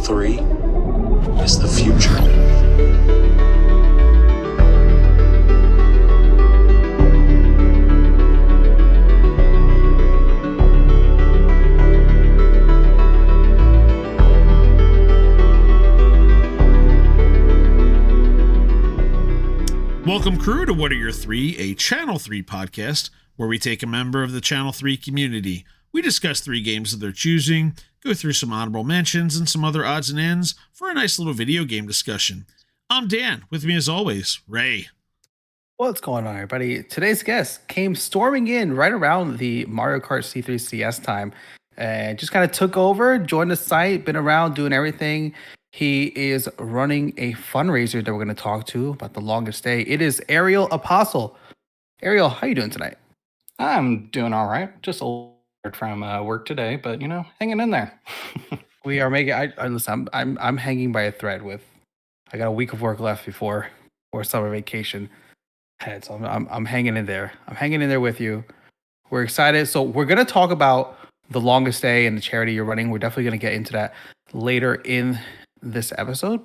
3 is the future. Welcome, crew, to What Are Your Three, a Channel 3 podcast where we take a member of the Channel 3 community. We discuss 3 games of their choosing, go through some honorable mentions and some other odds and ends for a nice little video game discussion. I'm Dan. With me, as always, Ray. What's going on, everybody? Today's guest came storming in right around the Mario Kart C3 CS time and just kind of took over, joined the site, been around doing everything. He is running a fundraiser that we're going to talk to about the longest day. It is aerialapostle. Ariel, how you doing tonight? I'm doing all right. Just a little tired from work today, but hanging in there. We are making. I listen. I'm hanging by a thread with. I got a week of work left before summer vacation ahead, so I'm hanging in there. I'm hanging in there with you. We're excited. So we're gonna talk about the longest day and the charity you're running. We're definitely gonna get into that later in this episode.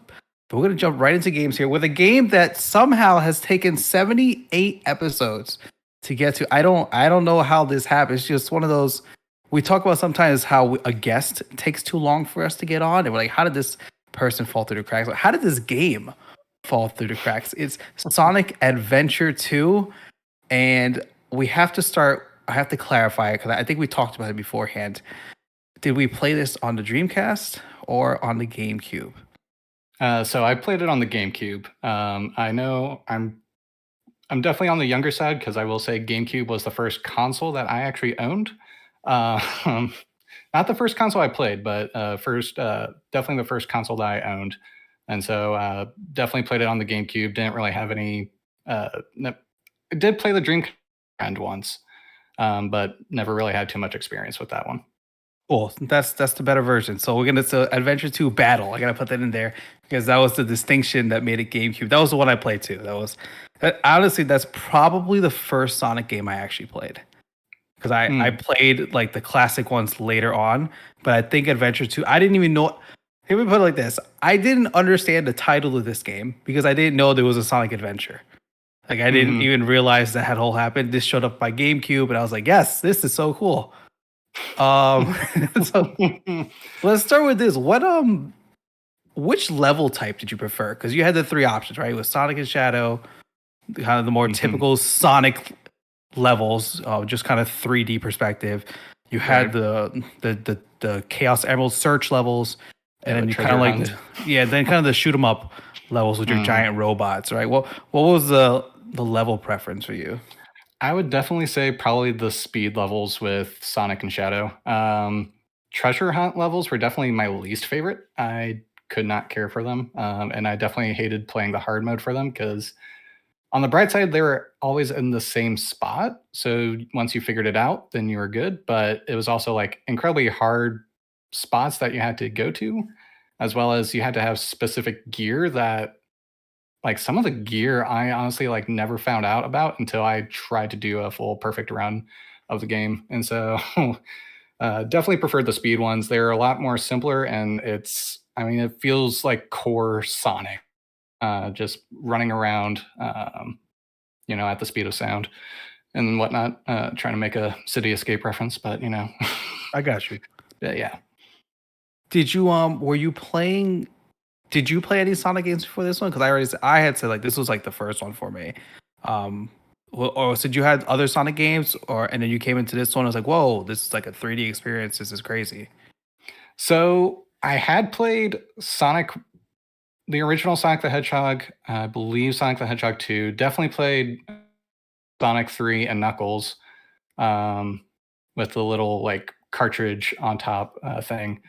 But we're gonna jump right into games here with a game that somehow has taken 78 episodes to get to. I don't know how this happens. It's just one of those. We talk about sometimes how a guest takes too long for us to get on, and we're like, how did this person fall through the cracks? How did this game fall through the cracks? It's Sonic Adventure 2, and we have to start. I have to clarify it because I think we talked about it beforehand. Did we play this on the Dreamcast or on the GameCube? So I played it on the GameCube. I know I'm definitely on the younger side because I will say GameCube was the first console that I actually owned. Not the first console I played, but definitely the first console that I owned. And so definitely played it on the GameCube. Didn't really have any. I did play the Dreamcast once, but never really had too much experience with that one. Cool. That's the better version. So we're gonna Adventure 2 Battle. I gotta put that in there because that was the distinction that made it GameCube. That was the one I played too. Honestly, that's probably the first Sonic game I actually played. Because I played like the classic ones later on, but I think Adventure 2, I didn't even know. Let me put it like this. I didn't understand the title of this game because I didn't know there was a Sonic Adventure. Like I didn't even realize that had all happened. This showed up by GameCube and I was like, yes, this is so cool. So let's start with this. Which level type did you prefer? Because you had the 3 options, right? It was Sonic and Shadow, kind of the more typical Sonic levels, just kind of 3D perspective. You had the Chaos Emerald Search levels, and then you kind of like then kind of the shoot 'em up levels with your giant robots, right? What was the level preference for you? I would definitely say probably the speed levels with Sonic and Shadow. Treasure hunt levels were definitely my least favorite. I could not care for them, and I definitely hated playing the hard mode for them because on the bright side, they were always in the same spot. So once you figured it out, then you were good. But it was also like incredibly hard spots that you had to go to, as well as you had to have specific gear that, like some of the gear I honestly like never found out about until I tried to do a full perfect run of the game. And so definitely preferred the speed ones. They're a lot more simpler and it feels like core Sonic. Just running around, at the speed of sound and whatnot, trying to make a City Escape reference, but I got you. Yeah. Did you Did you play any Sonic games before this one? Because I had said like this was like the first one for me. Or did you had other Sonic games, and then you came into this one? I was like, whoa, this is like a 3D experience. This is crazy. So I had played Sonic. The original Sonic the Hedgehog, I believe Sonic the Hedgehog 2, definitely played Sonic 3 and Knuckles with the little like cartridge on top thing.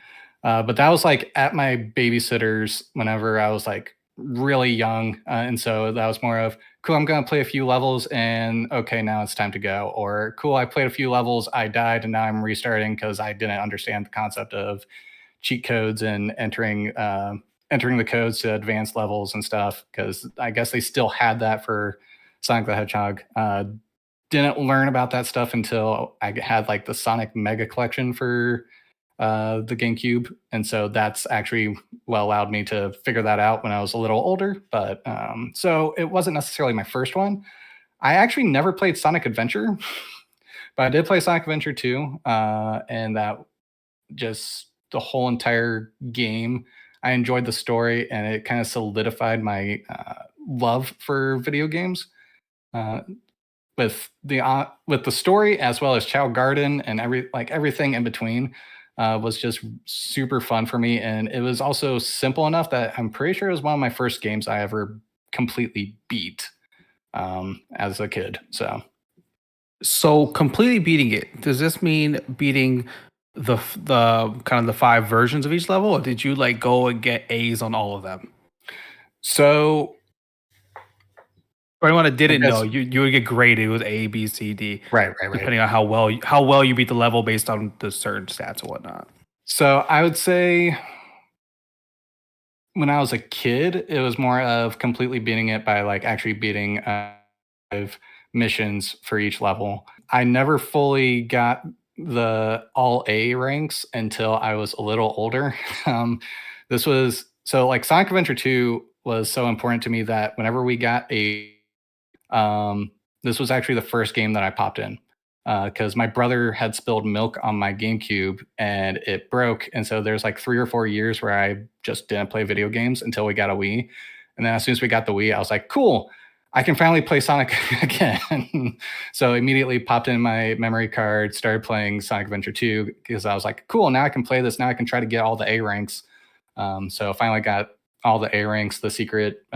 But that was like at my babysitter's whenever I was like really young. And so that was more of, cool, I'm going to play a few levels and okay, now it's time to go. Or cool, I played a few levels, I died, and now I'm restarting because I didn't understand the concept of cheat codes and entering the codes to advanced levels and stuff, because I guess they still had that for Sonic the Hedgehog. Didn't learn about that stuff until I had like the Sonic Mega Collection for the GameCube, and so that's actually what allowed me to figure that out when I was a little older. But so it wasn't necessarily my first one. I actually never played Sonic Adventure, but I did play Sonic Adventure 2, and that just the whole entire game. I enjoyed the story, and it kind of solidified my love for video games. Uh, with the story as well as Chow Garden and everything in between was just super fun for me, and it was also simple enough that I'm pretty sure it was one of my first games I ever completely beat as a kid. So completely beating it. Does this mean beating the kind of the 5 versions of each level, or did you like go and get A's on all of them? So For anyone that didn't know, because you would get graded. It was A, B, C, D, right. depending on how well you beat the level based on the certain stats and whatnot. So I would say when I was a kid, it was more of completely beating it by like actually beating 5 missions for each level. I never fully got the all A ranks until I was a little older. This was so like Sonic Adventure 2 was so important to me that whenever we got this was actually the first game that I popped in because my brother had spilled milk on my GameCube and it broke. And so there's like 3 or 4 years where I just didn't play video games until we got a Wii. And then as soon as we got the Wii, I was like, cool, I can finally play Sonic again. So immediately popped in my memory card, started playing Sonic Adventure 2 because I was like, cool, now I can play this. Now I can try to get all the A ranks. So I finally got all the A ranks, the secret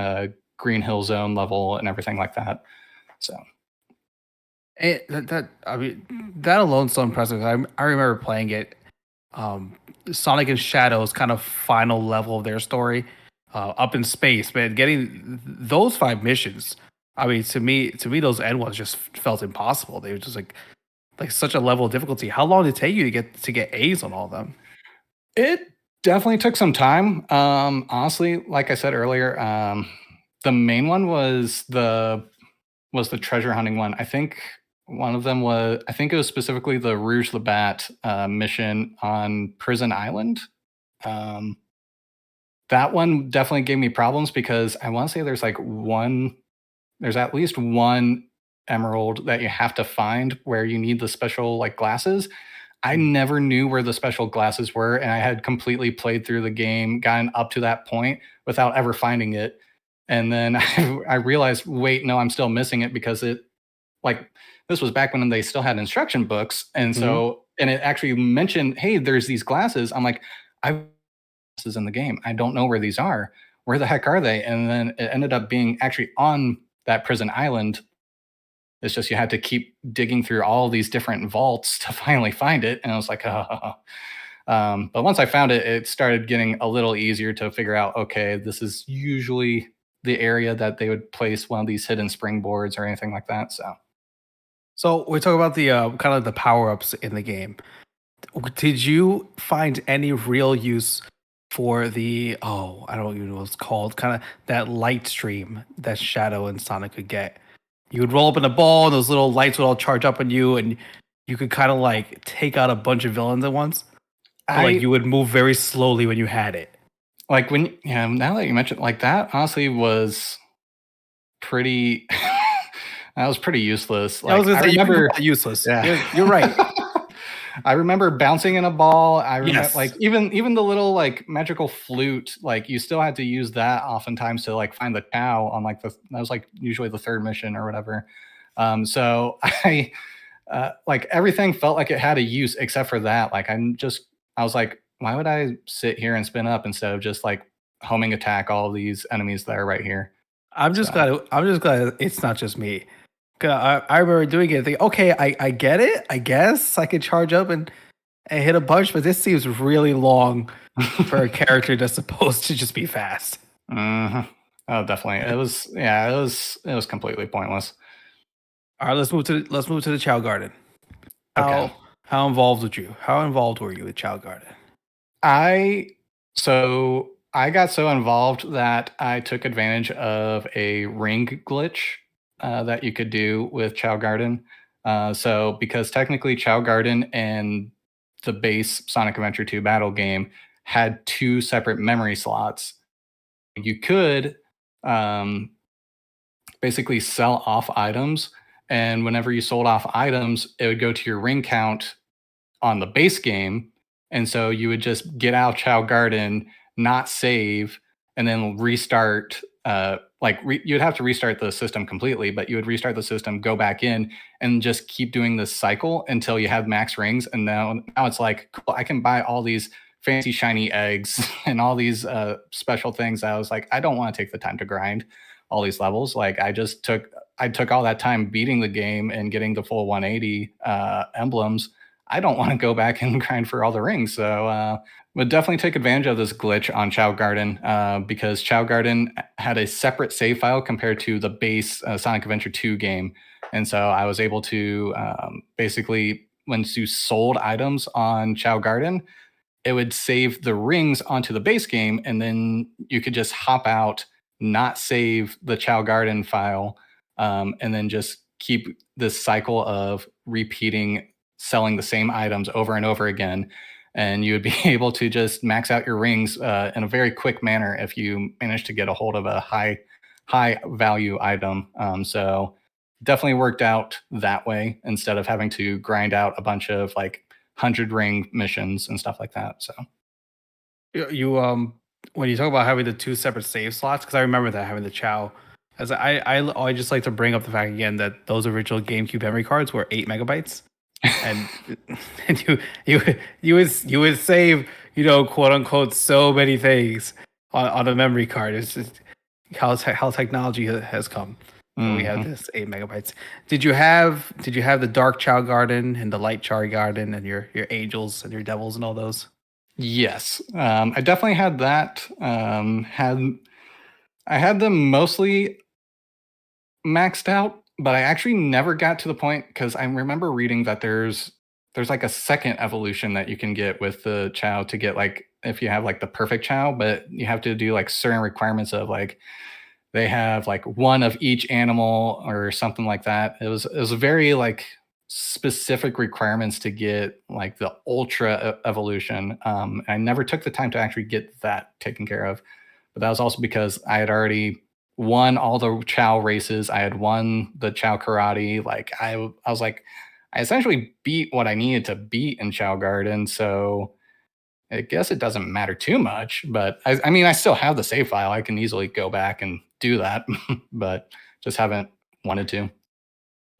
Green Hill Zone level and everything like that. So I mean, that alone's so impressive. I remember playing it. Sonic and Shadow's kind of final level of their story, up in space, man. Getting those 5 missions. I mean, to me, those end ones just felt impossible. They were just like such a level of difficulty. How long did it take you to get A's on all of them? it definitely took some time. Honestly, like I said earlier, the main one was the treasure hunting one. I think one of them was, I think it was specifically the Rouge Labat mission on Prison Island. That one definitely gave me problems because I want to say there's at least one emerald that you have to find where you need the special like glasses. I never knew where the special glasses were, and I had completely played through the game, gotten up to that point without ever finding it. And then I realized, wait, no, I'm still missing it because this was back when they still had instruction books. And so, and it actually mentioned, hey, there's these glasses. I'm like, I've glasses in the game. I don't know where these are. Where the heck are they? And then it ended up being actually on that prison island. It's just you had to keep digging through all these different vaults to finally find it. And I was like, oh. But once I found it, it started getting a little easier to figure out, okay, this is usually the area that they would place one of these hidden springboards or anything like that. So we talk about the kind of the power-ups in the game. Did you find any real use for the, I don't even know what it's called, kind of that light stream that Shadow and Sonic could get? You would roll up in a ball, and those little lights would all charge up on you, and you could kind of like take out a bunch of villains at once. Like you would move very slowly when you had it. Like now that you mentioned like that, honestly was pretty. That was pretty useless. Like, I was gonna say, remember useless. Yeah. You're right. I remember bouncing in a ball. I remember Yes. like even the little like magical flute, like you still had to use that oftentimes to like find the cow on like that was like usually the 3rd mission or whatever. So I like everything felt like it had a use except for that. Like I was like, why would I sit here and spin up instead of just like homing attack all these enemies that are right here? I'm just glad it's not just me. I remember doing it. Thinking, okay, I get it. I guess I could charge up and hit a bunch, but this seems really long for a character that's supposed to just be fast. Mm-hmm. Oh, definitely. It was completely pointless. All right, let's move to the Chow Garden. Okay. How involved were you? How involved were you with Chow Garden? I got so involved that I took advantage of a ring glitch that you could do with Chow Garden. So because technically Chow Garden and the base Sonic Adventure 2 battle game had 2 separate memory slots. You could basically sell off items, and whenever you sold off items, it would go to your ring count on the base game. And so you would just get out Chow Garden, not save, and then restart. You'd have to restart the system completely, but you would restart the system, go back in, and just keep doing this cycle until you have max rings. And now it's like, cool, I can buy all these fancy shiny eggs and all these special things. I was like, I don't want to take the time to grind all these levels. Like I took all that time beating the game and getting the full 180 emblems. I don't want to go back and grind for all the rings. So would definitely take advantage of this glitch on Chow Garden because Chow Garden had a separate save file compared to the base Sonic Adventure 2 game. And so I was able to basically, once you sold items on Chow Garden, it would save the rings onto the base game, and then you could just hop out, not save the Chow Garden file, and then just keep this cycle of repeating selling the same items over and over again. And you would be able to just max out your rings in a very quick manner if you manage to get a hold of a high value item. So definitely worked out that way instead of having to grind out a bunch of like 100 ring missions and stuff like that. So You when you talk about having the 2 separate save slots, because I remember that having the Chow, as I just like to bring up the fact again that those original GameCube memory cards were 8 megabytes, and and you would save, quote unquote, so many things on a memory card. It's just how technology has come. We have this 8 megabytes. Did you have the Dark Chow Garden and the Light Chow Garden and your angels and your devils and all those? yes, I definitely had that. I had them mostly maxed out, but I actually never got to the point because I remember reading that there's like a second evolution that you can get with the Chow to get like if you have like the perfect Chow, but you have to do like certain requirements of like they have like one of each animal or something like that. It was a very like specific requirements to get like the ultra evolution. I never took the time to actually get that taken care of, but that was also because I had already won all the Chow races. I had won the Chow karate. Like I was like, I essentially beat what I needed to beat in Chow Garden. So I guess it doesn't matter too much, but I mean, I still have the save file. I can easily go back and do that, but just haven't wanted to.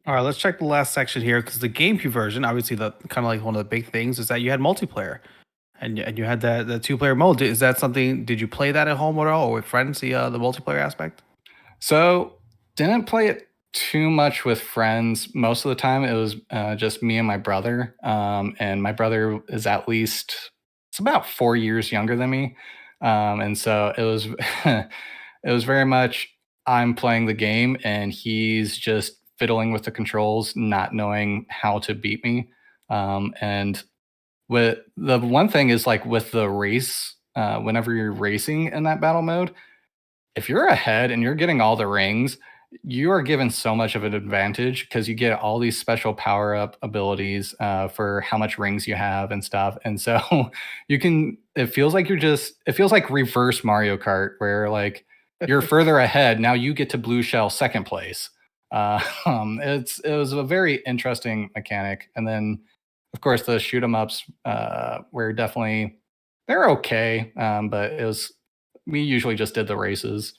All right, let's check the last section here because the GameCube version, obviously, the kind of like one of the big things is that you had multiplayer, and you had the 2-player mode. Is that something? Did you play that at home at all or with friends? The multiplayer aspect. So didn't play it too much with friends. Most of the time, it was just me and my brother. And my brother is it's about 4 years younger than me, and so it was it was very much I'm playing the game and he's just fiddling with the controls, not knowing how to beat me. And with the one thing is like with the race, whenever you're racing in that battle mode, if you're ahead and you're getting all the rings, you are given so much of an advantage because you get all these special power up abilities for how much rings you have and stuff. And so it feels like reverse Mario Kart where like you're further ahead. Now you get to blue shell second place. It was a very interesting mechanic. And then of course the shoot 'em ups were they're okay. But we usually just did the races.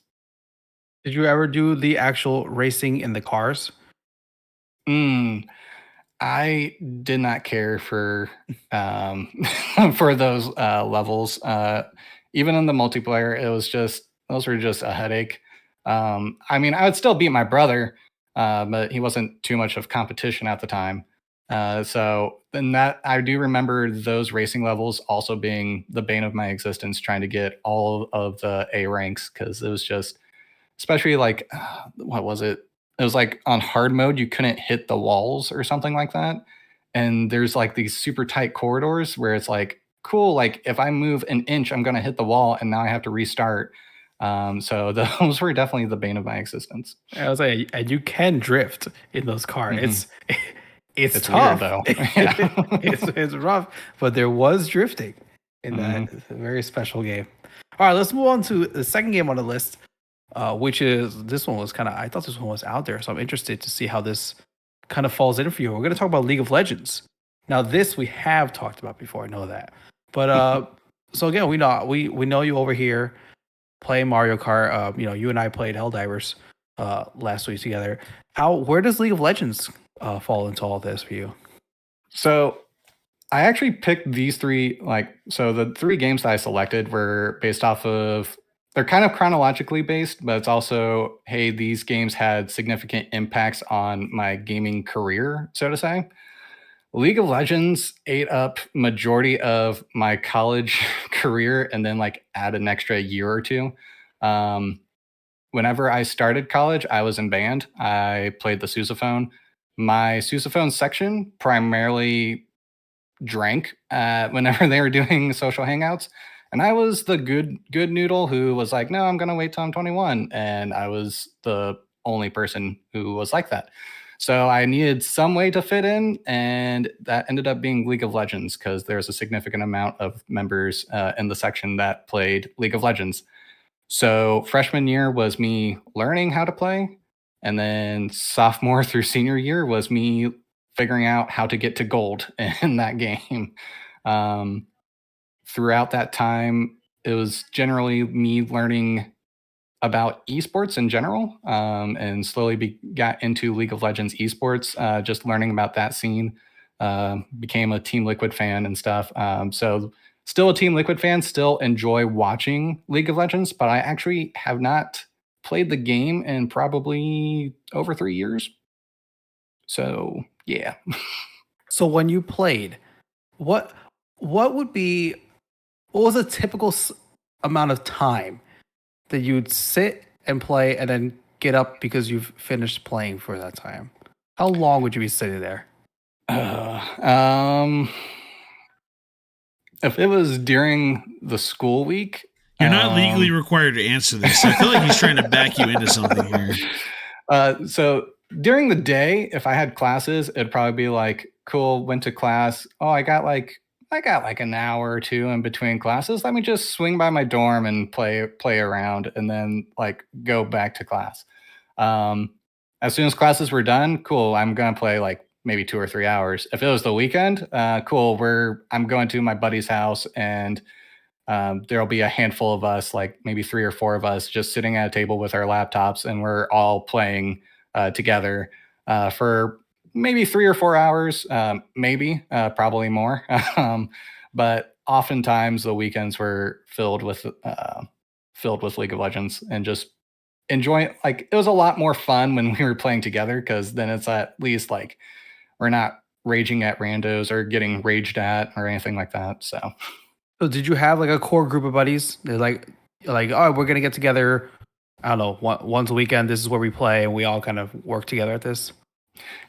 Did you ever do the actual racing in the cars? I did not care for for those levels. Even in the multiplayer, those were just a headache. I mean, I would still beat my brother, but he wasn't too much of competition at the time. So then that I do remember those racing levels also being the bane of my existence, trying to get all of the A ranks because it was just, especially like what was it? It was like on hard mode, you couldn't hit the walls or something like that. And there's like these super tight corridors where it's like, cool, like if I move an inch, I'm going to hit the wall and now I have to restart. So those were definitely the bane of my existence. I was like, and you can drift in those cars. It's It's tough. weird though. Yeah. It's rough, but there was drifting in that very special game. All right, let's move on to the second game on the list, which is this one was kind of I thought this one was out there, so I'm interested to see how this kind of falls in for you. We're going to talk about League of Legends. Now, this we have talked about before. I know that, but so again, we know you over here playing Mario Kart. You and I played Helldivers last week together. Where does League of Legends fall into all this for you? So I actually picked these three, so the three games that I selected were based off of, they're kind of chronologically based, but it's also, hey, these games had significant impacts on my gaming career, so to say. League of Legends ate up majority of my college career and then add an extra year or two. Whenever I started college, I was in band. I played the sousaphone. My sousaphone section primarily drank whenever they were doing social hangouts. And I was the good noodle who was like, no, I'm going to wait till I'm 21. And I was the only person who was like that. So I needed some way to fit in. And that ended up being League of Legends because there's a significant amount of members in the section that played League of Legends. So freshman year was me learning how to play. And then sophomore through senior year was me figuring out how to get to gold in that game. Throughout that time, it was generally me learning about esports in general, and slowly got into League of Legends esports, just learning about that scene. Became a Team Liquid fan and stuff. So still a Team Liquid fan, still enjoy watching League of Legends, but I actually have not played the game in probably over 3 years. So yeah. So when you played, what would be what was a typical amount of time that you'd sit and play and then get up because you've finished playing for that time? How long would you be sitting there? If it was during the school week, You're not legally required to answer this. I feel like he's trying to back you into something here. So during the day, if I had classes, it'd probably be like, cool, went to class. Oh, I got like an hour or two in between classes. Let me just swing by my dorm and play around and then go back to class. As soon as classes were done, cool, I'm gonna play maybe 2 or 3 hours. If it was the weekend, cool, I'm going to my buddy's house and there'll be a handful of us, maybe 3 or 4 of us, just sitting at a table with our laptops, and we're all playing together for maybe 3 or 4 hours, maybe probably more. But oftentimes the weekends were filled with League of Legends and just enjoying. It was a lot more fun when we were playing together because then it's at least we're not raging at randos or getting raged at or anything like that. So did you have a core group of buddies? They're oh, we're gonna get together. I don't know, once a weekend. This is where we play, and we all kind of work together at this.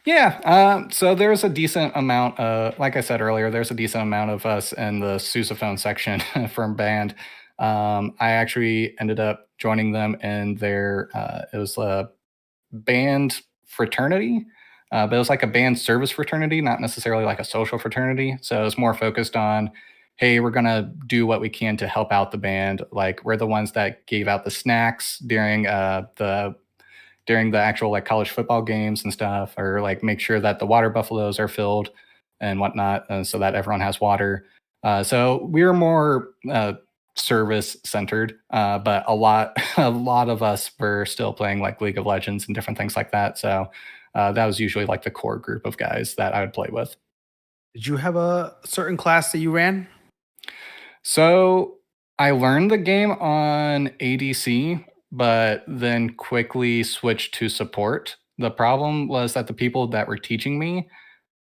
Yeah. So there's a decent amount. Like I said earlier, there's a decent amount of us in the sousaphone section from band. I actually ended up joining them in their. It was a band fraternity. But it was a band service fraternity, not necessarily a social fraternity. So it was more focused on, hey, we're going to do what we can to help out the band. We're the ones that gave out the snacks during the actual college football games and stuff, or make sure that the water buffaloes are filled and whatnot, so that everyone has water. So we were more service centered, but a lot of us were still playing League of Legends and different things like that. So that was usually the core group of guys that I would play with. Did you have a certain class that you ran? So I learned the game on ADC, but then quickly switched to support. The problem was that the people that were teaching me,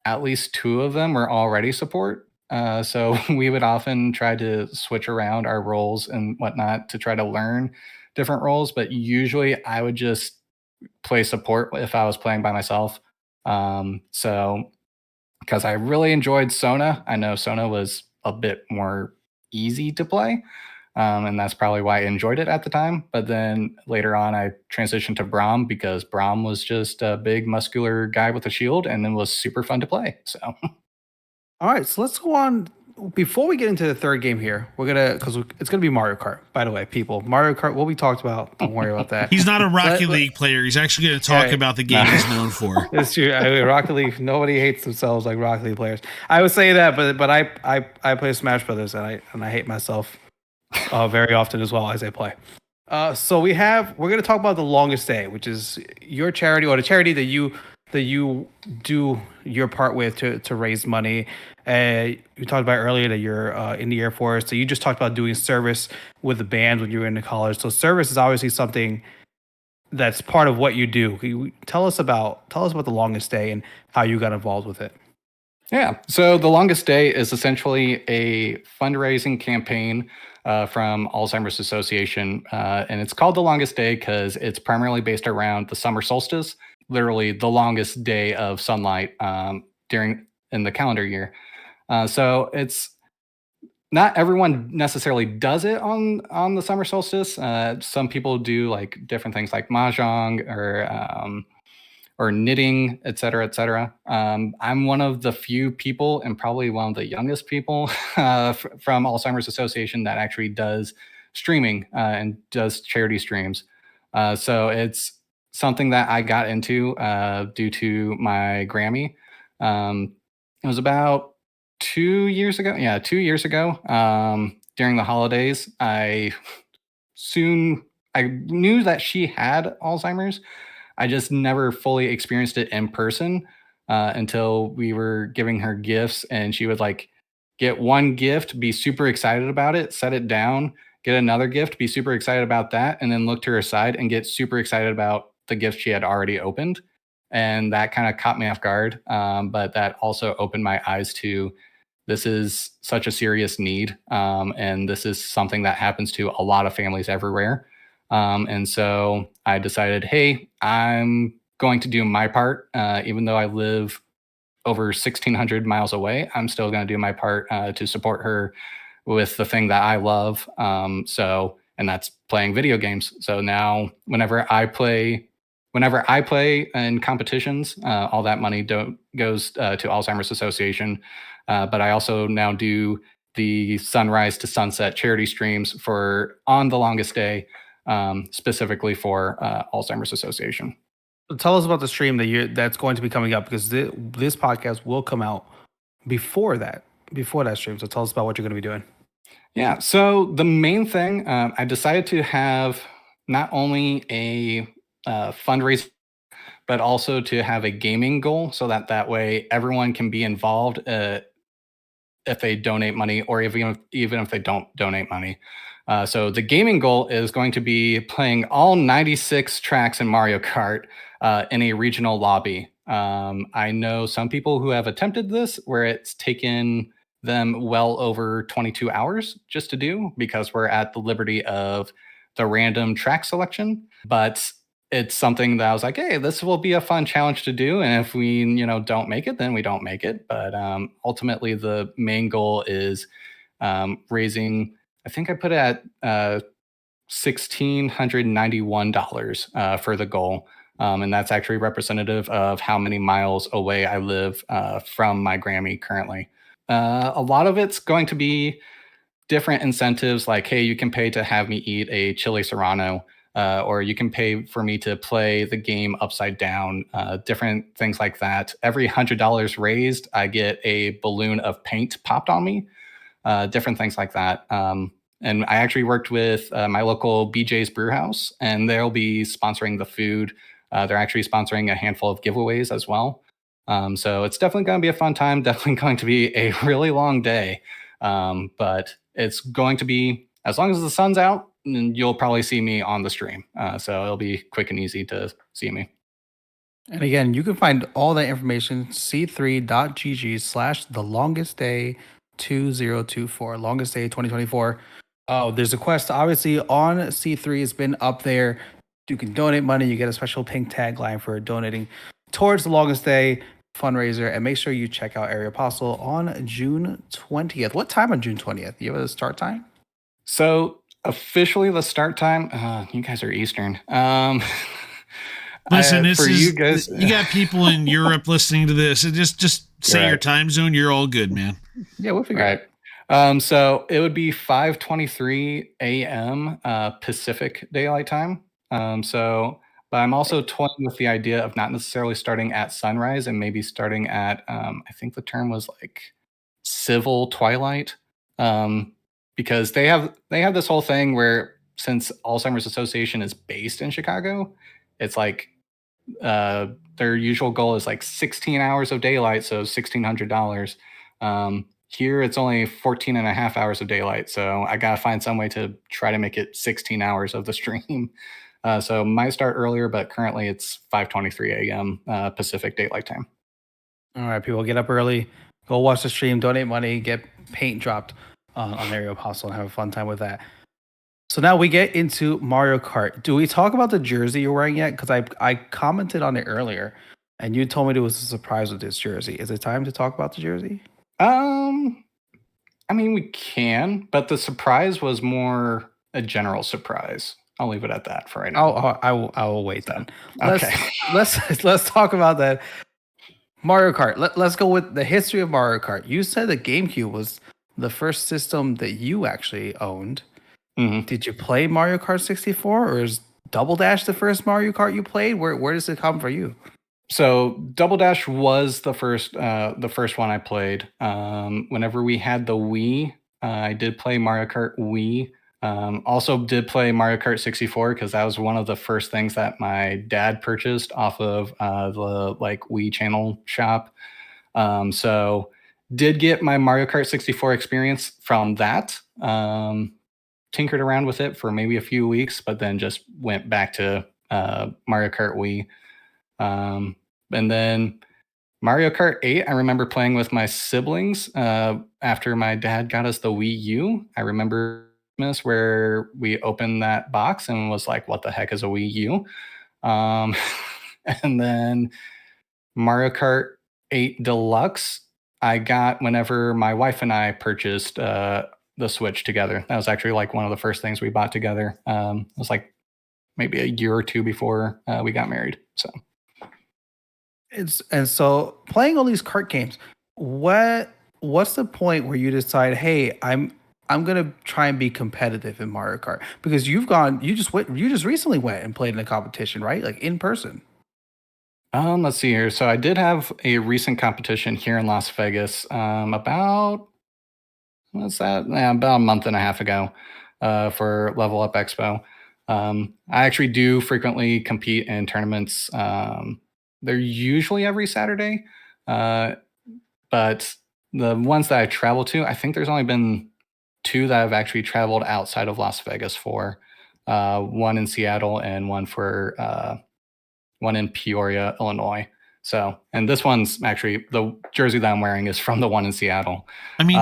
at least 2 of them were already support. So we would often try to switch around our roles and whatnot to try to learn different roles. But usually I would just play support if I was playing by myself. So because I really enjoyed Sona, I know Sona was a bit more easy to play. And that's probably why I enjoyed it at the time. But then later on, I transitioned to Braum because Braum was just a big muscular guy with a shield and then was super fun to play. So All right, so let's go on. Before we get into the third game here, because it's gonna be Mario Kart. By the way, people, Mario Kart. What we talked about. Don't worry about that. He's not a Rocket League player. He's actually going to talk Right. about the game he's known for. It's true. I mean, Rocket League. Nobody hates themselves like Rocket League players. I would say that, but I play Smash Brothers and I hate myself very often as well as I play. So we're gonna talk about The Longest Day, which is your charity or the charity that you do your part with to raise money. You talked about earlier that you're in the Air Force, so you just talked about doing service with the band when you were in college. So service is obviously something that's part of what you do. Can you tell us about The Longest Day and how you got involved with it. yeah, so The Longest Day is essentially a fundraising campaign from Alzheimer's Association, and it's called The Longest Day because it's primarily based around the summer solstice, literally the longest day of sunlight in the calendar year. So it's not everyone necessarily does it on the summer solstice. Some people do like different things like mahjong or knitting, et cetera, et cetera. I'm one of the few people and probably one of the youngest people from Alzheimer's Association that actually does streaming and does charity streams. So it's something that I got into due to my Grammy. It was about 2 years ago. Yeah, 2 years ago. During the holidays, I knew that she had Alzheimer's. I just never fully experienced it in person until we were giving her gifts, and she would like get one gift, be super excited about it, set it down, get another gift, be super excited about that, and then look to her side and get super excited about the gift she had already opened. And that kind of caught me off guard. But that also opened my eyes to this is such a serious need. And this is something that happens to a lot of families everywhere. And so I decided, hey, I'm going to do my part. Even though I live over 1,600 miles away, I'm still going to do my part to support her with the thing that I love. And that's playing video games. So now whenever I play in competitions, all that money goes to Alzheimer's Association. But I also now do the sunrise to sunset charity streams on The Longest Day, specifically for Alzheimer's Association. So tell us about the stream that's going to be coming up, because this podcast will come out before that stream. So tell us about what you're going to be doing. Yeah. So the main thing, I decided to have not only a fundraiser, but also to have a gaming goal, so that way everyone can be involved if they donate money, or even if they don't donate money. So the gaming goal is going to be playing all 96 tracks in Mario Kart in a regional lobby. I know some people who have attempted this where it's taken them well over 22 hours just to do, because we're at the liberty of the random track selection. But it's something that I was like, hey, this will be a fun challenge to do. And if we, don't make it, then we don't make it. But ultimately, the main goal is raising, I think I put it at $1,691 for the goal. And that's actually representative of how many miles away I live from my Grammy currently. A lot of it's going to be different incentives, like, hey, you can pay to have me eat a chili serrano, or you can pay for me to play the game upside down, different things like that. Every $100 raised, I get a balloon of paint popped on me, different things like that. And I actually worked with my local BJ's Brewhouse, and they'll be sponsoring the food. They're actually sponsoring a handful of giveaways as well. So it's definitely going to be a fun time, definitely going to be a really long day. But it's going to be, as long as the sun's out, you'll probably see me on the stream. So it'll be quick and easy to see me. And again, you can find all that information, c3.gg/the longest day 2024, longest day 2024. Oh, there's a quest obviously on C3. It's been up there. You can donate money. You get a special pink tagline for donating towards the longest day fundraiser. And make sure you check out Aerialapostle on June 20th. What time on June 20th? You have a start time? So officially the start time. You guys are Eastern. Listen, this for is you guys. you got people in Europe listening to this. And just say Right. your time zone. You're all good, man. Yeah, we'll figure it out. Right. So it would be 5:23 a.m. Pacific Daylight Time. But I'm also toying with the idea of not necessarily starting at sunrise and maybe starting at I think the term was like civil twilight, because they have this whole thing where since Alzheimer's Association is based in Chicago, it's like their usual goal is like 16 hours of daylight, so $1,600. Here it's only 14 and a half hours of daylight, so I gotta find some way to try to make it 16 hours of the stream. So might start earlier, but currently it's 5:23 a.m. Pacific Daylight Time. All right, people, get up early, go watch the stream, donate money, get paint dropped on aerialapostle, and have a fun time with that. So now we get into Mario Kart. Do we talk about the jersey you're wearing yet? Because I commented on it earlier, and you told me there was a surprise with this jersey. Is it time to talk about the jersey? I mean, we can, but the surprise was more a general surprise. I'll leave it at that for right now. I will wait then. Okay. Let's talk about that. Mario Kart. Let's go with the history of Mario Kart. You said the GameCube was the first system that you actually owned. Mhm. Did you play Mario Kart 64, or is Double Dash the first Mario Kart you played? Where does it come for you? So Double Dash was the first one I played. Whenever we had the Wii, I did play Mario Kart Wii. Also did play Mario Kart 64 because that was one of the first things that my dad purchased off of the like Wii channel shop. So did get my Mario Kart 64 experience from that. Tinkered around with it for maybe a few weeks, but then just went back to Mario Kart Wii. And then Mario Kart 8, I remember playing with my siblings after my dad got us the Wii U. I remember Christmas where we opened that box and was like, what the heck is a Wii U? And then Mario Kart 8 Deluxe, I got whenever my wife and I purchased the Switch together. That was actually like one of the first things we bought together. It was like maybe a year or two before we got married. So playing all these kart games, what's the point where you decide, hey, I'm gonna try and be competitive in Mario Kart? Because you just recently went and played in a competition, right? Like in person. Let's see here. So I did have a recent competition here in Las Vegas about what's that? About a month and a half ago for Level Up Expo. I actually do frequently compete in tournaments. They're usually every Saturday, but the ones that I travel to, I think there's only been 2 that I've actually traveled outside of Las Vegas for. One in Seattle and one in Peoria, Illinois. So, and this one's actually the jersey that I'm wearing is from the one in Seattle. I mean,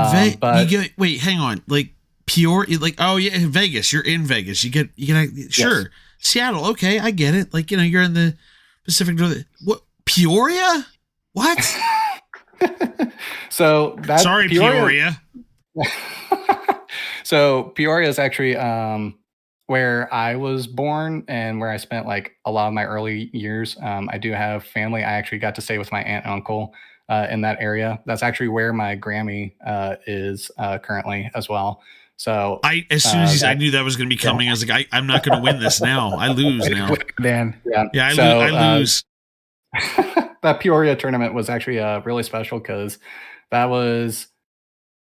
wait, hang on. Like Peoria, like, oh yeah, Vegas. You're in Vegas. You get sure. Yes. Seattle, okay, I get it. Like, you're in the Pacific North. What, Peoria? What? So that's sorry, Peoria. So Peoria is actually where I was born and where I spent like a lot of my early years. I do have family. I actually got to stay with my aunt and uncle in that area. That's actually where my Grammy is currently as well. So as soon as I knew that was going to be coming, I was like, I'm not going to win this now. I lose now. Dan. Yeah, I lose. That Peoria tournament was actually really special because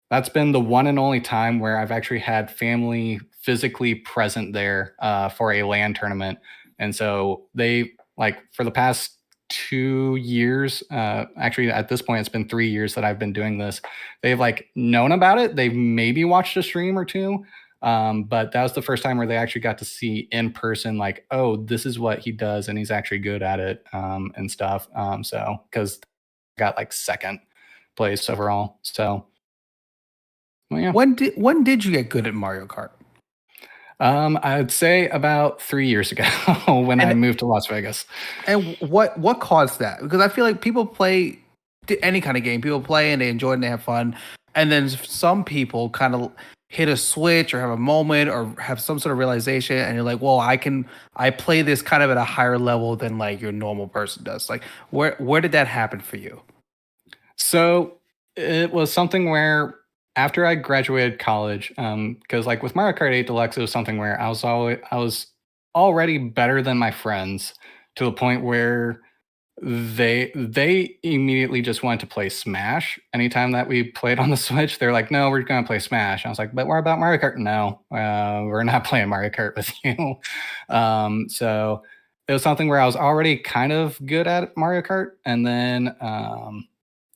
that's been the one and only time where I've actually had family physically present there for a LAN tournament. And so they, like, for the past 2 years, actually at this point, it's been 3 years that I've been doing this. They've like known about it. They've maybe watched a stream or two. But that was the first time where they actually got to see in person, like, oh, this is what he does. And he's actually good at it and stuff. So, because got like second place overall. So, well, yeah. When did you get good at Mario Kart? I'd say about 3 years ago when I moved to Las Vegas. And what caused that? Because I feel like people play any kind of game. People play and they enjoy it and they have fun. And then some people kind of hit a switch or have a moment or have some sort of realization and you're like, well, I play this kind of at a higher level than like your normal person does? Like where did that happen for you? So it was something where after I graduated college, because like with Mario Kart 8 Deluxe, it was something where I was already better than my friends to the point where they immediately just wanted to play Smash. Anytime that we played on the Switch, they're like, "No, we're gonna play Smash." I was like, "But what about Mario Kart?" No, we're not playing Mario Kart with you. So it was something where I was already kind of good at Mario Kart, and then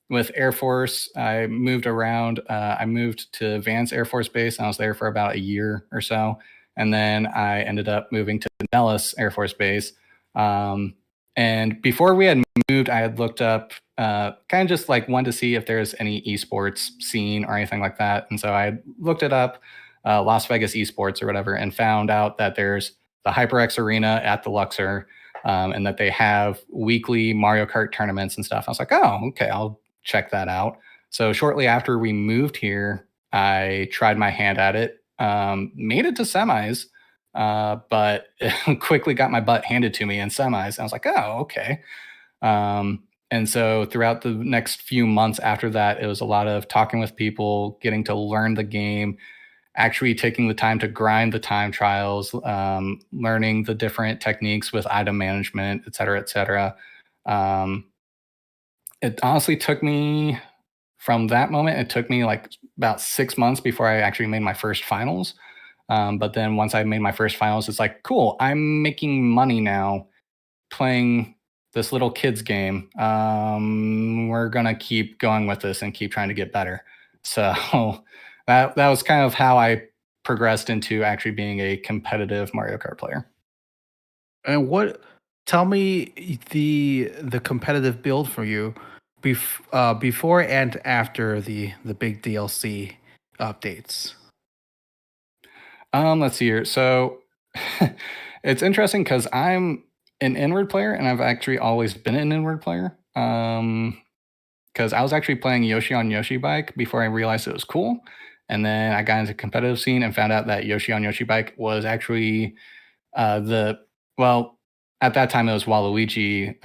with Air Force, I moved around. I moved to Vance Air Force Base, and I was there for about a year or so. And then I ended up moving to Nellis Air Force Base. Um, and before we had moved, I had looked up, kind of just like wanted to see if there's any esports scene or anything like that. And so I looked it up, Las Vegas esports or whatever, and found out that there's the HyperX Arena at the Luxor, and that they have weekly Mario Kart tournaments and stuff. I was like, oh, okay, I'll check that out. So shortly after we moved here, I tried my hand at it, made it to semis, but quickly got my butt handed to me in semis. I was like, oh, okay. And so throughout the next few months after that, it was a lot of talking with people, getting to learn the game, actually taking the time to grind the time trials, learning the different techniques with item management, et cetera, et cetera. Um, it honestly took me from that moment, it took me like about 6 months before I actually made my first finals. But then once I made my first finals, it's like, cool, I'm making money now playing this little kids game. We're gonna keep going with this and keep trying to get better. So that was kind of how I progressed into actually being a competitive Mario Kart player. And what tell me the competitive build for you before and after the big DLC updates. Let's see here. So it's interesting because I'm an inward player and I've actually always been an inward player. Because I was actually playing Yoshi on Yoshi Bike before I realized it was cool. And then I got into competitive scene and found out that Yoshi on Yoshi Bike was actually the well, at that time it was Waluigi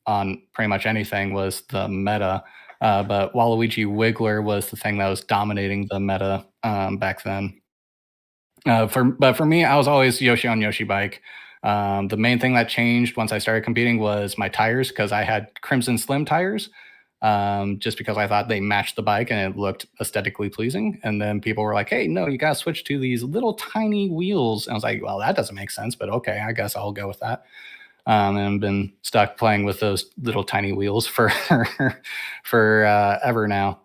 on pretty much anything was the meta. But Waluigi Wiggler was the thing that was dominating the meta back then. For me, I was always Yoshi on Yoshi Bike. The main thing that changed once I started competing was my tires because I had Crimson Slim tires, just because I thought they matched the bike and it looked aesthetically pleasing. And then people were like, "Hey, no, you got to switch to these little tiny wheels." And I was like, "Well, that doesn't make sense, but okay, I guess I'll go with that." And I've been stuck playing with those little tiny wheels for for ever now.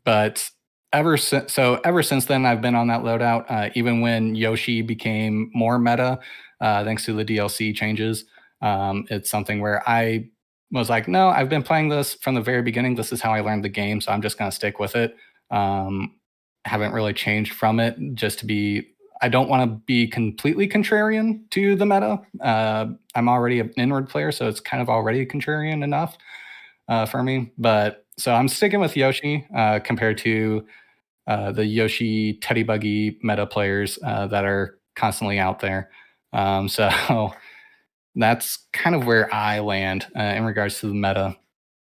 But ever since then, I've been on that loadout. Even when Yoshi became more meta, thanks to the DLC changes, it's something where I was like, no, I've been playing this from the very beginning. This is how I learned the game, so I'm just gonna stick with it. Um, haven't really changed from it. Just to be, I don't want to be completely contrarian to the meta. I'm already an inward player, so it's kind of already contrarian enough for me. But so I'm sticking with Yoshi compared to the Yoshi Teddy Buggy meta players that are constantly out there. So that's kind of where I land in regards to the meta.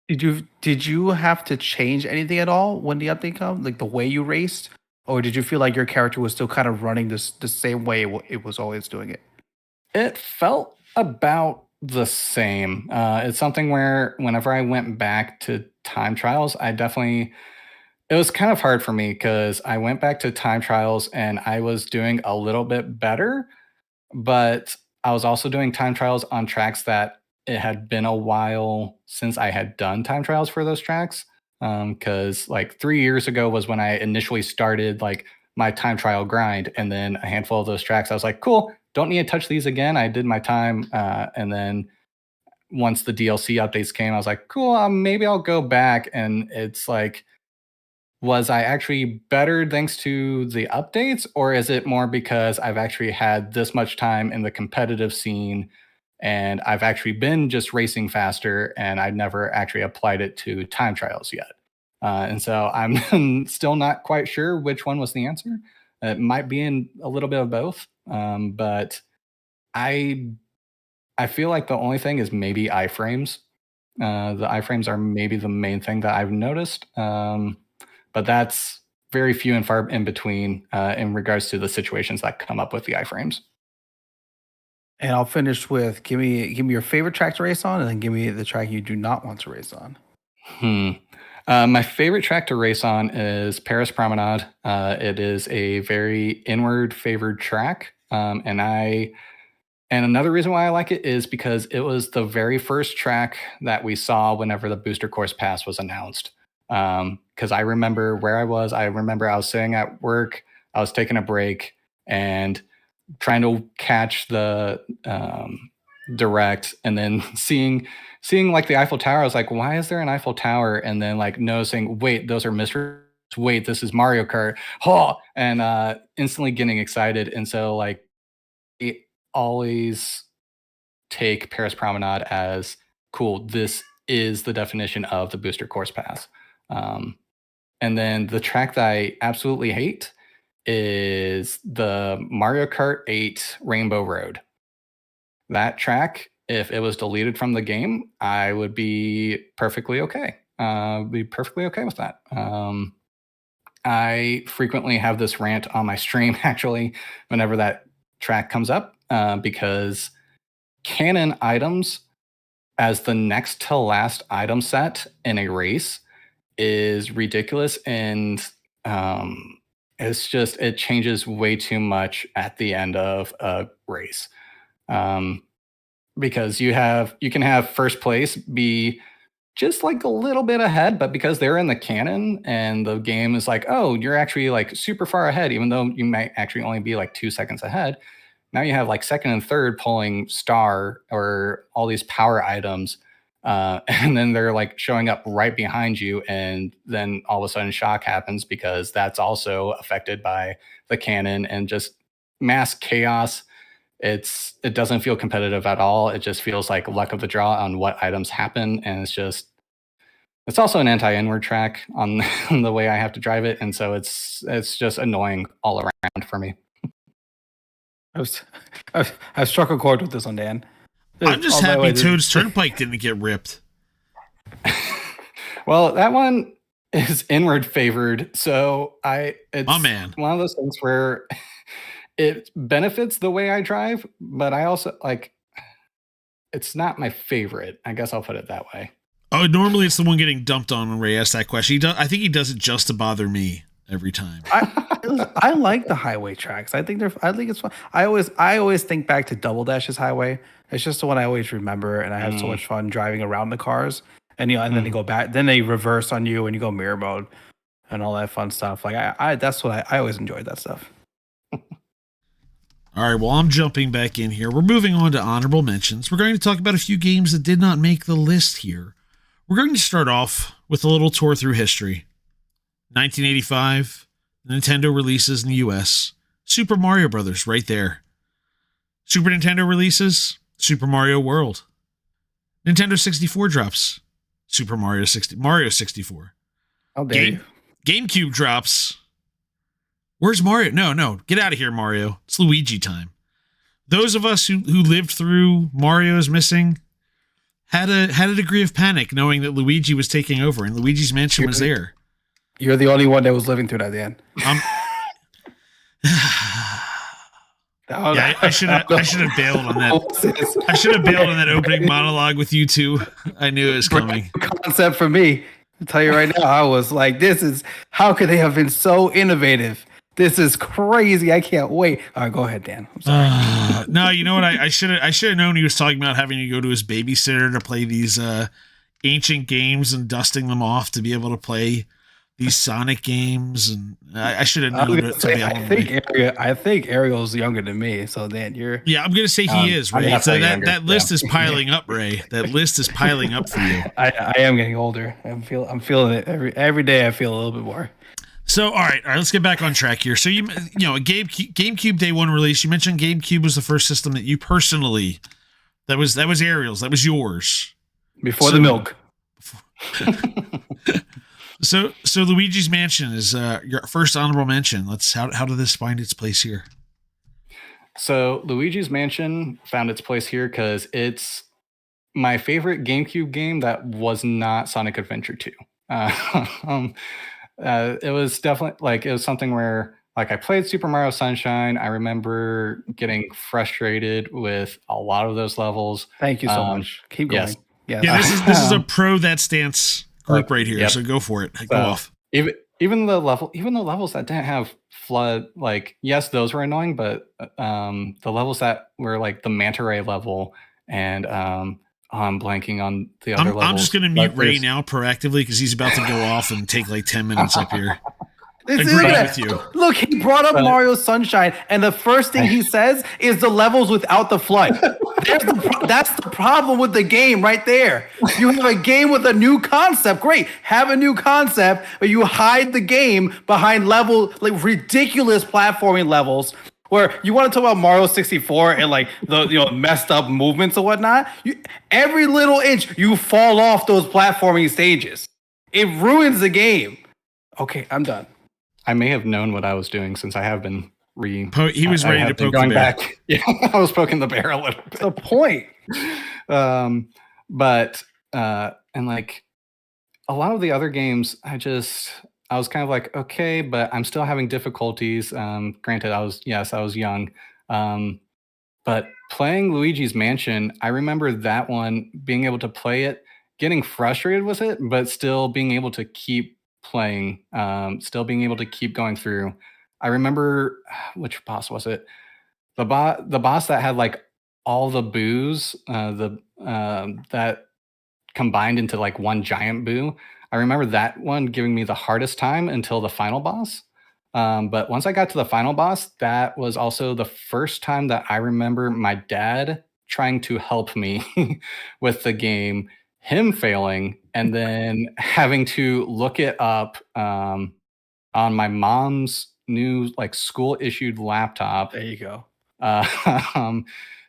Did you have to change anything at all when the update come? Like the way you raced, or did you feel like your character was still kind of running this the same way it was always doing it? It felt about the same. It's something where whenever I went back to time trials, I definitely it was kind of hard for me because I went back to time trials and I was doing a little bit better, but I was also doing time trials on tracks that it had been a while since I had done time trials for those tracks. Because like 3 years ago was when I initially started like my time trial grind, and then a handful of those tracks, I was like, cool, don't need to touch these again. I did my time, and then once the DLC updates came, I was like, cool, maybe I'll go back. And it's like, was I actually better thanks to the updates, or is it more because I've actually had this much time in the competitive scene and I've actually been just racing faster and I'd never actually applied it to time trials yet? And so I'm still not quite sure which one was the answer. It might be in a little bit of both, but I feel like the only thing is maybe iframes. The iframes are maybe the main thing that I've noticed, but that's very few and far in between in regards to the situations that come up with the iframes. And I'll finish with give me your favorite track to race on, and then give me the track you do not want to race on. My favorite track to race on is Paris Promenade. It is a very inward favored track, and another reason why I like it is because it was the very first track that we saw whenever the Booster Course Pass was announced. Because I remember where I was. I remember I was sitting at work. I was taking a break and trying to catch the direct, and then seeing like the Eiffel Tower. I was like, why is there an Eiffel Tower? And then like noticing, wait, those are mysteries. Wait, this is Mario Kart. Oh, and instantly getting excited. And so like it always take Paris Promenade as cool. This is the definition of the Booster Course Pass. And then the track that I absolutely hate is the Mario Kart 8 Rainbow Road. That track, if it was deleted from the game, I would be perfectly okay. With that. I frequently have this rant on my stream, actually, whenever that track comes up, because canon items as the next to last item set in a race is ridiculous, and it's just, it changes way too much at the end of a race, because you can have first place be just like a little bit ahead, but because they're in the canon and the game is like, oh, you're actually like super far ahead, even though you might actually only be like 2 seconds ahead. Now you have like second and third pulling star or all these power items, and then they're like showing up right behind you, and then all of a sudden shock happens because that's also affected by the canon, and just mass chaos. It doesn't feel competitive at all. It just feels like luck of the draw on what items happen, and it's also an anti-inward track on the way I have to drive it, and so it's just annoying all around for me. I've struck a chord with this one, Dan. I'm just happy Toad's Turnpike didn't get ripped. Well, that one is inward favored, so it's one of those things where it benefits the way I drive, but I also like, it's not my favorite. I guess I'll put it that way. Oh, normally it's the one getting dumped on when Ray asks that question. I think he does it just to bother me every time. I like the highway tracks. I think it's fun. I always think back to Double Dash's highway. It's just the one I always remember, and I have so much fun driving around the cars. And and then they go back, then they reverse on you, and you go mirror mode, and all that fun stuff. Like that's what I always enjoyed that stuff. All right, well, I'm jumping back in here. We're moving on to honorable mentions. We're going to talk about a few games that did not make the list here. We're going to start off with a little tour through history. 1985, Nintendo releases in the US. Super Mario Brothers, right there. Super Nintendo releases Super Mario World. Nintendo 64 drops Super Mario 64. How dare you? GameCube drops. Where's Mario? No, get out of here, Mario. It's Luigi time. Those of us who lived through Mario's missing had a degree of panic knowing that Luigi was taking over and Luigi's Mansion was there. You're the only one that was living through that, Dan. Yeah, I should have bailed on that. I should have bailed on that opening monologue with you two. I knew it was coming. Concept for me. I'll tell you right now, I was like, how could they have been so innovative? This is crazy. I can't wait. All right, go ahead, Dan. I'm sorry. No, you know what? I should have known he was talking about having to go to his babysitter to play these ancient games and dusting them off to be able to play these Sonic games, and I should have known it to be I think Ariel's younger than me, so Dan, you're... Yeah, I'm going to say he is, Ray. So that list is piling up, Ray. That list is piling up for you. I am getting older. I'm feeling it. Every day I feel a little bit more. So, all right, let's get back on track here. So, GameCube Day 1 release, you mentioned GameCube was the first system that you personally, that was Ariel's, that was yours. Before the milk. So Luigi's Mansion is your first honorable mention. How did this find its place here? So Luigi's Mansion found its place here because it's my favorite GameCube game that was not Sonic Adventure 2. It was definitely it was something where I played Super Mario Sunshine. I remember getting frustrated with a lot of those levels. Thank you so much. Keep going. Yes. Yeah, this is a pro that stance group right here. Yep. So go for it. Go off. Even the levels that didn't have flood, yes, those were annoying, but the levels that were the manta ray level and I'm blanking on the other levels. I'm just going to mute Ray now proactively because he's about to go off and take 10 minutes up here. Agree with you. Look, he brought up Mario Sunshine, and the first thing he says is the levels without the flood. That's the problem with the game right there. You have a game with a new concept. Great. Have a new concept, but you hide the game behind ridiculous platforming levels where you want to talk about Mario 64 and the messed up movements and whatnot. Every little inch, you fall off those platforming stages. It ruins the game. Okay, I'm done. I may have known what I was doing since I have been he was ready to poke the bear. Back. Yeah, I was poking the bear a little bit. The point. But and a lot of the other games, I was kind of okay, but I'm still having difficulties. Granted, I was young. But playing Luigi's Mansion, I remember that one, being able to play it, getting frustrated with it, but still being able to keep playing, still being able to keep going through. I remember, which boss was it? The boss that had all the boos, that combined into one giant boo. I remember that one giving me the hardest time until the final boss. But once I got to the final boss, that was also the first time that I remember my dad trying to help me with the game, him failing, and then having to look it up on my mom's new school issued laptop. There you go.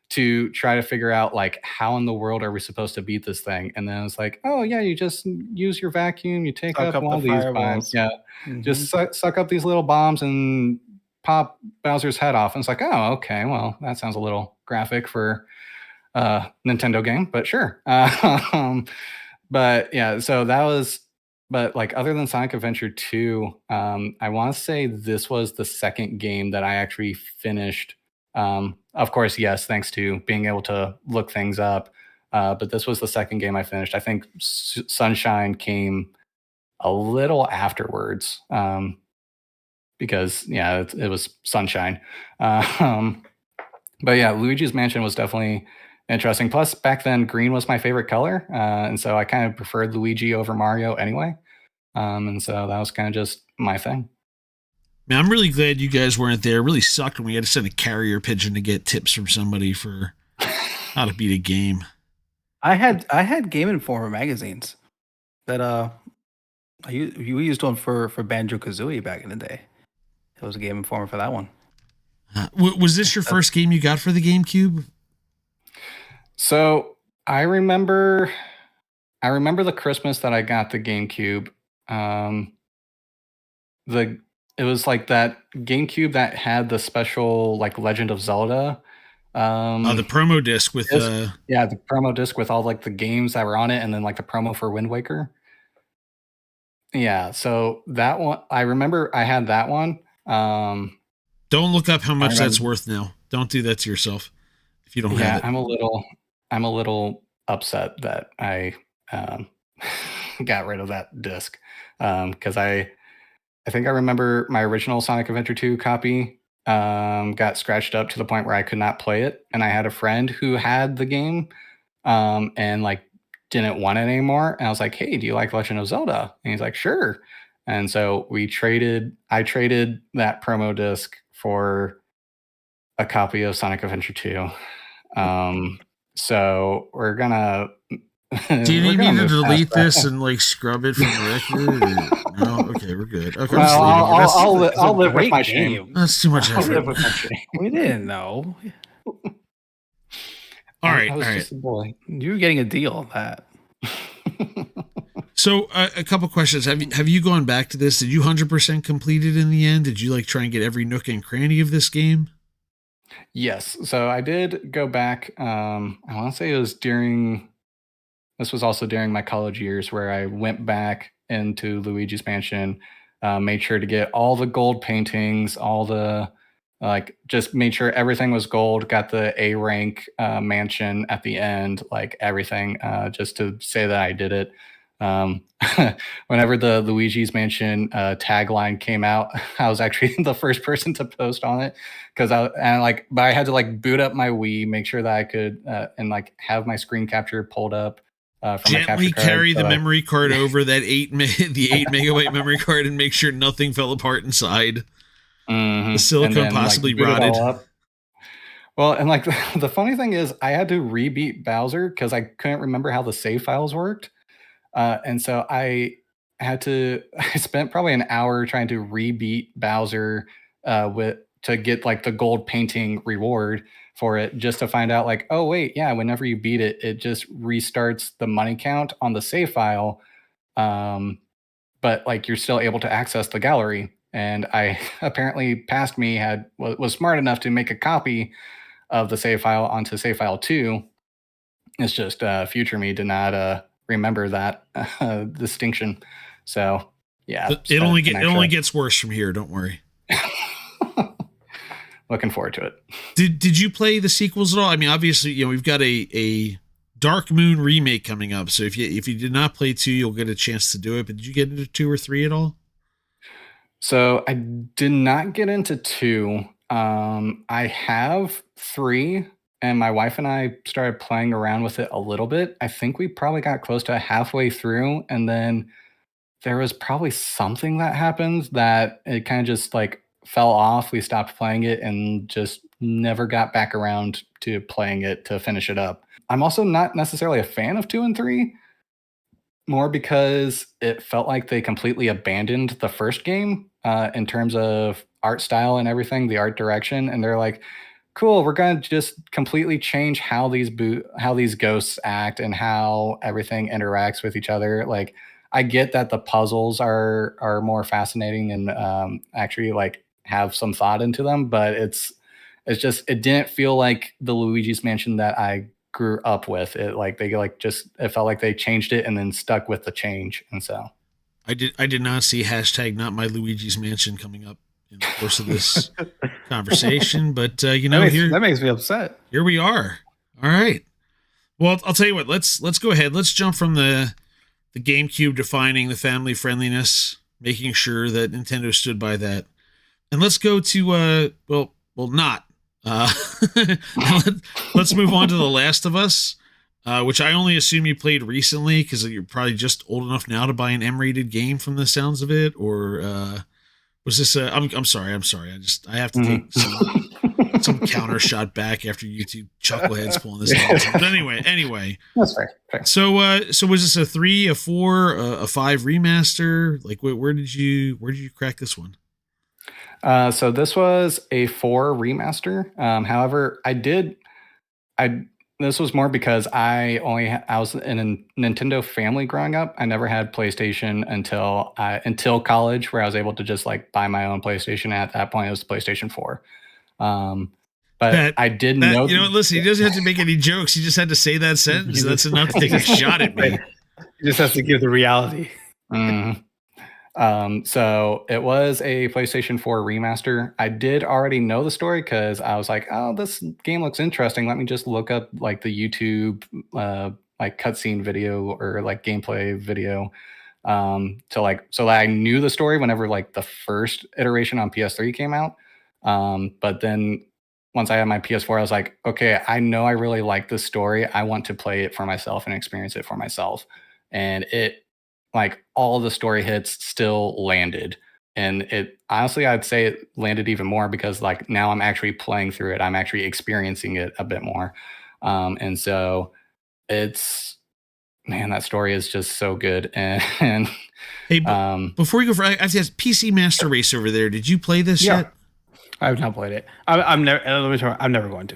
To try to figure out how in the world are we supposed to beat this thing. And then it's oh yeah, you just use your vacuum, you take up all these bombs. Yeah. Mm-hmm. Just suck up these little bombs and pop Bowser's head off. And it's oh, okay, well, that sounds a little graphic for a Nintendo game, but sure. But yeah, so that was, but other than Sonic Adventure 2, I want to say this was the second game that I actually finished. Of course, yes, thanks to being able to look things up. But this was the second game I finished. I think Sunshine came a little afterwards, because it was Sunshine. But yeah, Luigi's Mansion was definitely interesting. Plus, back then, green was my favorite color, and so I kind of preferred Luigi over Mario anyway. And so that was kind of just my thing. Man, I'm really glad you guys weren't there. It really sucked when we had to send a carrier pigeon to get tips from somebody for how to beat a game. I had Game Informer magazines that we used one for Banjo-Kazooie back in the day. It was a Game Informer for that one. Was this your first game you got for the GameCube? So I remember the Christmas that I got the GameCube. It was that GameCube that had the special Legend of Zelda. The promo disc with the promo disc with all the games that were on it, and then the promo for Wind Waker. Yeah, so that one, I remember I had that one. Don't look up how much that's worth now. Don't do that to yourself if you don't have it. I'm a little upset that I got rid of that disc, because I think I remember my original Sonic Adventure 2 copy got scratched up to the point where I could not play it, and I had a friend who had the game and didn't want it anymore, and I was hey, do you like Legend of Zelda? And he's sure. And so I traded that promo disc for a copy of Sonic Adventure 2. So we're gonna do you need me to delete this and scrub it from the record? No, okay, we're good. Okay, well, I'll live with my shame. That's too much effort. We didn't know. All right. Just a boy. You were getting a deal on that. So a couple questions. Have you gone back to this? Did you 100% complete it in the end? Did you like try and get every nook and cranny of this game? Yes. So I did go back. I want to say this was also during my college years where I went back into Luigi's Mansion, made sure to get all the gold paintings, all the just made sure everything was gold, got the A rank mansion at the end, like everything, just to say that I did it. Um, Whenever the Luigi's Mansion tagline came out, I was actually the first person to post on it because but I had to like boot up my Wii, make sure that I could and like have my screen capture pulled up from my Gently capture card. carry the So memory card over that the 8 megabyte memory card and make sure nothing fell apart inside. Mhm. The silicone And then, like, possibly boot it rotted. all up. Well, and like the funny thing is, I had to rebeat Bowser because I couldn't remember how the save files worked. And so I had to I spent probably an hour trying to rebeat Bowser with to get like the gold painting reward for it, just to find out like, oh wait, yeah, whenever you beat it, it just restarts the money count on the save file. Um, but like you're still able to access the gallery. And I apparently past me was smart enough to make a copy of the save file onto save file 2. It's just future me did not remember that distinction. So yeah, It only spent an it only extra- gets worse from here. Don't worry. looking forward to it. Did you play the sequels at all? I mean, obviously, we've got a Dark Moon remake coming up. So if you did not play 2, you'll get a chance to do it. But did you get into 2 or 3 at all? So I did not get into 2. I have 3, and my wife and I started playing around with it a little bit. I think we probably got close to halfway through, and then there was probably something that happened that it kind of just like fell off. We stopped playing it and just never got back around to playing it to finish it up. I'm also not necessarily a fan of 2 and 3, more because it felt like they completely abandoned the first game in terms of art style and everything, the art direction, and they're like, "Cool, we're gonna just completely change how these ghosts act and how everything interacts with each other." Like, I get that the puzzles are more fascinating and actually like have some thought into them, but it's just it didn't feel like the Luigi's Mansion that I grew up with. It felt like they changed it and then stuck with the change, and so I did not see hashtag not my Luigi's Mansion coming up in the course of this conversation, but That makes me upset. here we are. All right. Well, I'll tell you what. Let's go ahead. Let's jump from the GameCube defining the family friendliness, making sure that Nintendo stood by that, and let's go to not. Let's move on to The Last of Us, which I only assume you played recently because you're probably just old enough now to buy an M-rated game from the sounds of it, or was this? I'm sorry. I have to take some counter shot back after YouTube chuckleheads pulling this out. But anyway, that's fair. So was this a 3, a 4, a 5 remaster? Like, where did you crack this one? So this was a 4 remaster. However, this was more because I was in a Nintendo family growing up. I never had PlayStation until college, where I was able to just like buy my own PlayStation. At that point, it was the PlayStation 4. But I didn't know. Listen, he doesn't have to make any jokes. He just had to say that sentence. That's enough to take a shot at me. He just has to give the reality. Mhm. So it was a PlayStation 4 remaster. I did already know the story because I was like, oh, this game looks interesting. Let me just look up like the YouTube like cutscene video or like gameplay video so that I knew the story whenever like the first iteration on PS3 came out. But then once I had my PS4, I was like, okay, I know I really like this story. I want to play it for myself and experience it for myself. And it, like, all the story hits still landed. And it honestly, I'd say it landed even more because like now I'm actually playing through it. I'm actually experiencing it a bit more. And so that story is just so good. And hey, before we go, I have to ask, PC Master Race over there, did you play this yet? I have not played it. I'm never. Let me tell you, I'm never going to.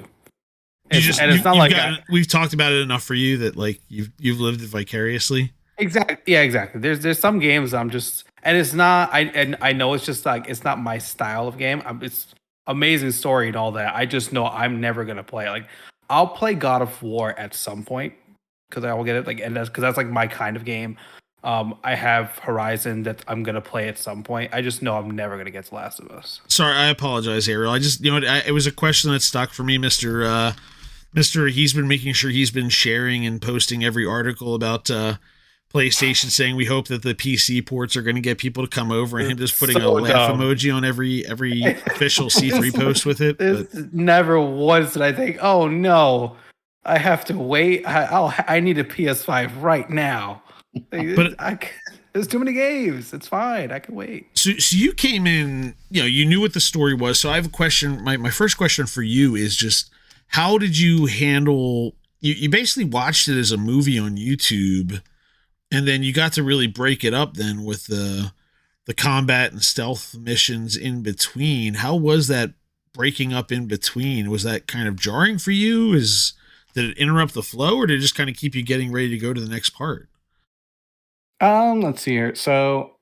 It's not like we've talked about it enough for you that like you've lived it vicariously. Exactly. Yeah, exactly. There's some games I'm just, and it's not. I know it's just like it's not my style of game. It's amazing story and all that. I just know I'm never gonna play it. Like I'll play God of War at some point because I will get it. Like and that's because that's like my kind of game. I have Horizon that I'm gonna play at some point. I just know I'm never gonna get to Last of Us. Sorry, I apologize, Ariel. I just, it was a question that stuck for me, Mister. He's been making sure he's been sharing and posting every article about PlayStation, saying we hope that the PC ports are going to get people to come over, and him just putting a laugh emoji on every official C3 post with it. Never once did I think, oh no, I have to wait. I need a PS5 right now. But there's too many games. It's fine. I can wait. So you came in, you knew what the story was. So I have a question. My first question for you is just, how did you handle, you basically watched it as a movie on YouTube, and then you got to really break it up then with the combat and stealth missions in between. How was that breaking up in between? Was that kind of jarring for you? Did it interrupt the flow, or did it just kind of keep you getting ready to go to the next part? Let's see here. So,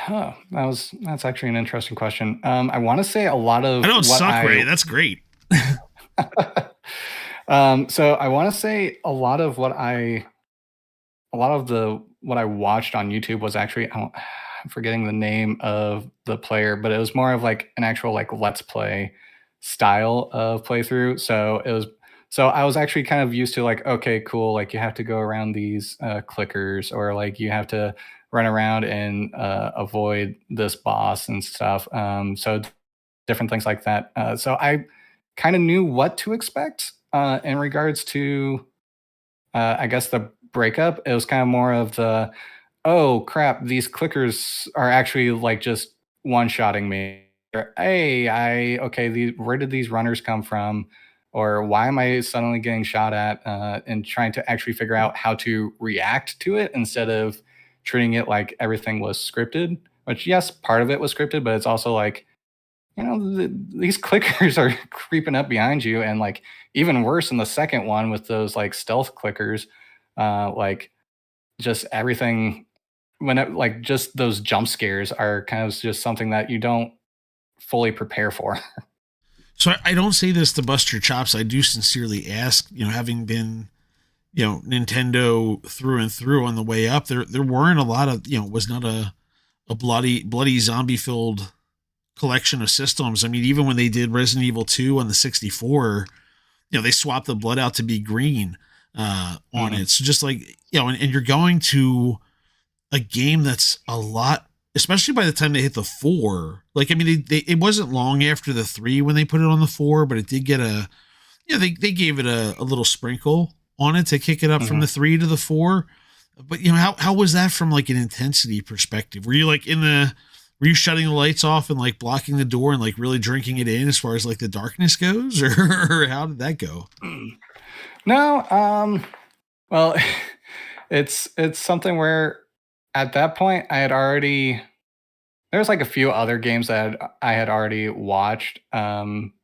that's actually an interesting question. I want to say a lot of. I don't suck, Ray. That's great. So I want to say a lot of what I watched on YouTube was actually, I'm forgetting the name of the player, but it was more of like an actual like let's play style of playthrough. So I was actually kind of used to like, okay, cool. Like you have to go around these clickers, or like you have to run around and avoid this boss and stuff. So different things like that. So I kind of knew what to expect in regards to, I guess, the breakup. It was kind of more of the, oh crap, these clickers are actually like just one-shotting me. Or, hey, where did these runners come from? Or why am I suddenly getting shot at, and trying to actually figure out how to react to it instead of treating it like everything was scripted, which yes, part of it was scripted, but it's also like, these clickers are creeping up behind you. And like, even worse in the second one with those like stealth clickers, like just everything like just those jump scares are kind of just something that you don't fully prepare for. So I don't say this to bust your chops. I do sincerely ask, having been, Nintendo through and through on the way up, there weren't a lot of, was not a bloody zombie filled collection of systems. I mean, even when they did Resident Evil 2 on the 64, they swapped the blood out to be green on it. So just like, and you're going to a game that's a lot, especially by the time they hit the 4. Like, I mean, it wasn't long after the 3 when they put it on the 4, but it did get they gave it a little sprinkle on it to kick it up from the 3 to the 4. But how was that from like an intensity perspective? Were you like were you shutting the lights off and like blocking the door and like really drinking it in as far as like the darkness goes, or how did that go? No, well, it's something where at that point I had already, there's like a few other games that I had already watched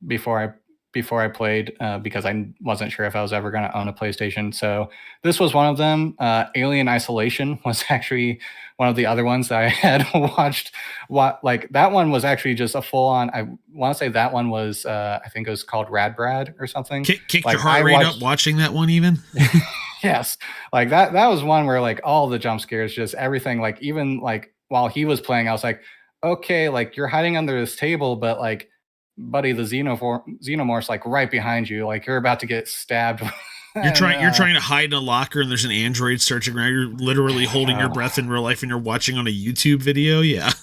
before I played, because I wasn't sure if I was ever going to own a PlayStation. So this was one of them. Alien Isolation was actually one of the other ones that I had watched. Like that one was actually just a full on, I want to say that one was, I think it was called Rad Brad or something. Kicked your heart rate up watching that one even? Yes. Like that was one where like all the jump scares, just everything, like even like while he was playing, I was like, okay, like you're hiding under this table, but like, buddy, the xenomorph's like right behind you, like you're about to get stabbed. You're trying to hide in a locker and there's an android searching around. You're literally holding your breath in real life and you're watching on a YouTube video. Yeah.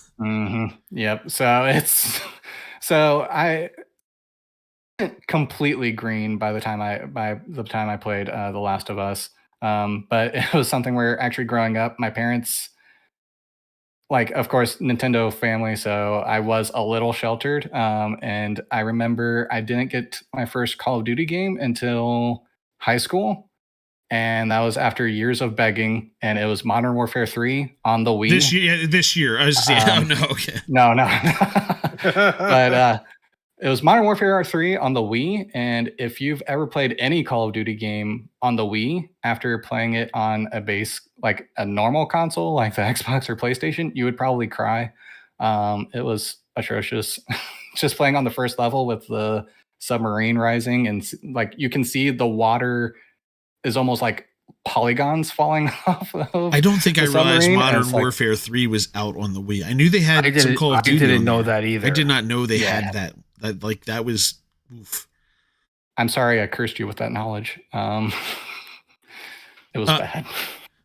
Yep. So I completely green by the time I played The Last of Us. But it was something where actually growing up, my parents, like, of course, Nintendo family, so I was a little sheltered. And I remember I didn't get my first Call of Duty game until high school. And that was after years of begging. And it was Modern Warfare 3 on the Wii. This year. I was saying, No. But It was Modern Warfare 3 on the Wii, and if you've ever played any Call of Duty game on the Wii after playing it on a base like a normal console like the Xbox or PlayStation, you would probably cry. It was atrocious. Just playing on the first level with the submarine rising, and like you can see the water is almost like polygons falling off of I don't think I realized submarine, Modern Warfare 3 was out on the Wii. I knew they had some Call of Duty. I didn't know that either. I did not know they had that. That was. Oof. I'm sorry I cursed you with that knowledge. It was bad.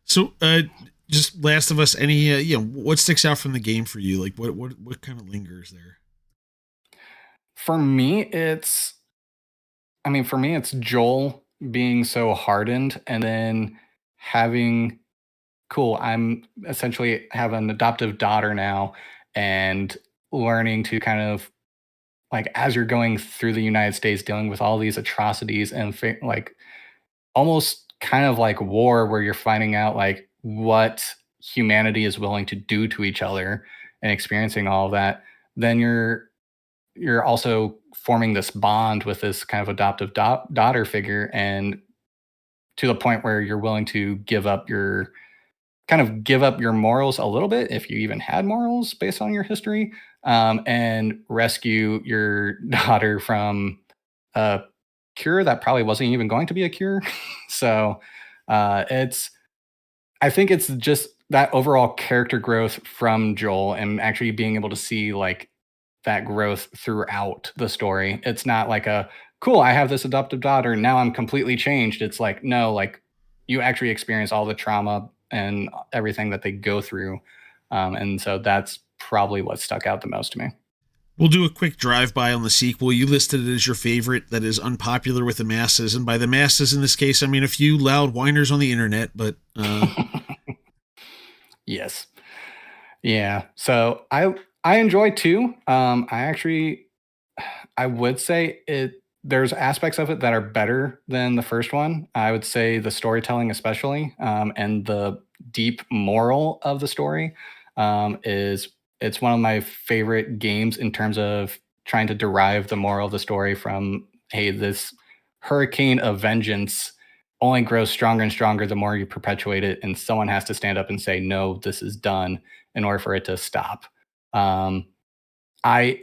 So, just Last of Us. Any what sticks out from the game for you? Like what kind of lingers there? For me, it's Joel being so hardened, and then having I'm essentially have an adoptive daughter now, and learning to kind of like as you're going through the United States dealing with all these atrocities and like almost kind of like war, where you're finding out like what humanity is willing to do to each other and experiencing all of that, then you're also forming this bond with this kind of adoptive daughter figure, and to the point where you're willing to give up your morals a little bit, if you even had morals based on your history, and rescue your daughter from a cure that probably wasn't even going to be a cure. So I think it's just that overall character growth from Joel, and actually being able to see like that growth throughout the story. It's not like I have this adoptive daughter, now I'm completely changed. It's like, no, like you actually experience all the trauma and everything that they go through. And so that's probably what stuck out the most to me. We'll do a quick drive-by on the sequel. You listed it as your favorite that is unpopular with the masses. And by the masses in this case, I mean a few loud whiners on the internet, but... Yes. Yeah. So I enjoy 2. I would say there's aspects of it that are better than the first one. I would say the storytelling especially, and the deep moral of the story, it's one of my favorite games in terms of trying to derive the moral of the story from, hey, this hurricane of vengeance only grows stronger and stronger the more you perpetuate it, and someone has to stand up and say, no, this is done, in order for it to stop. I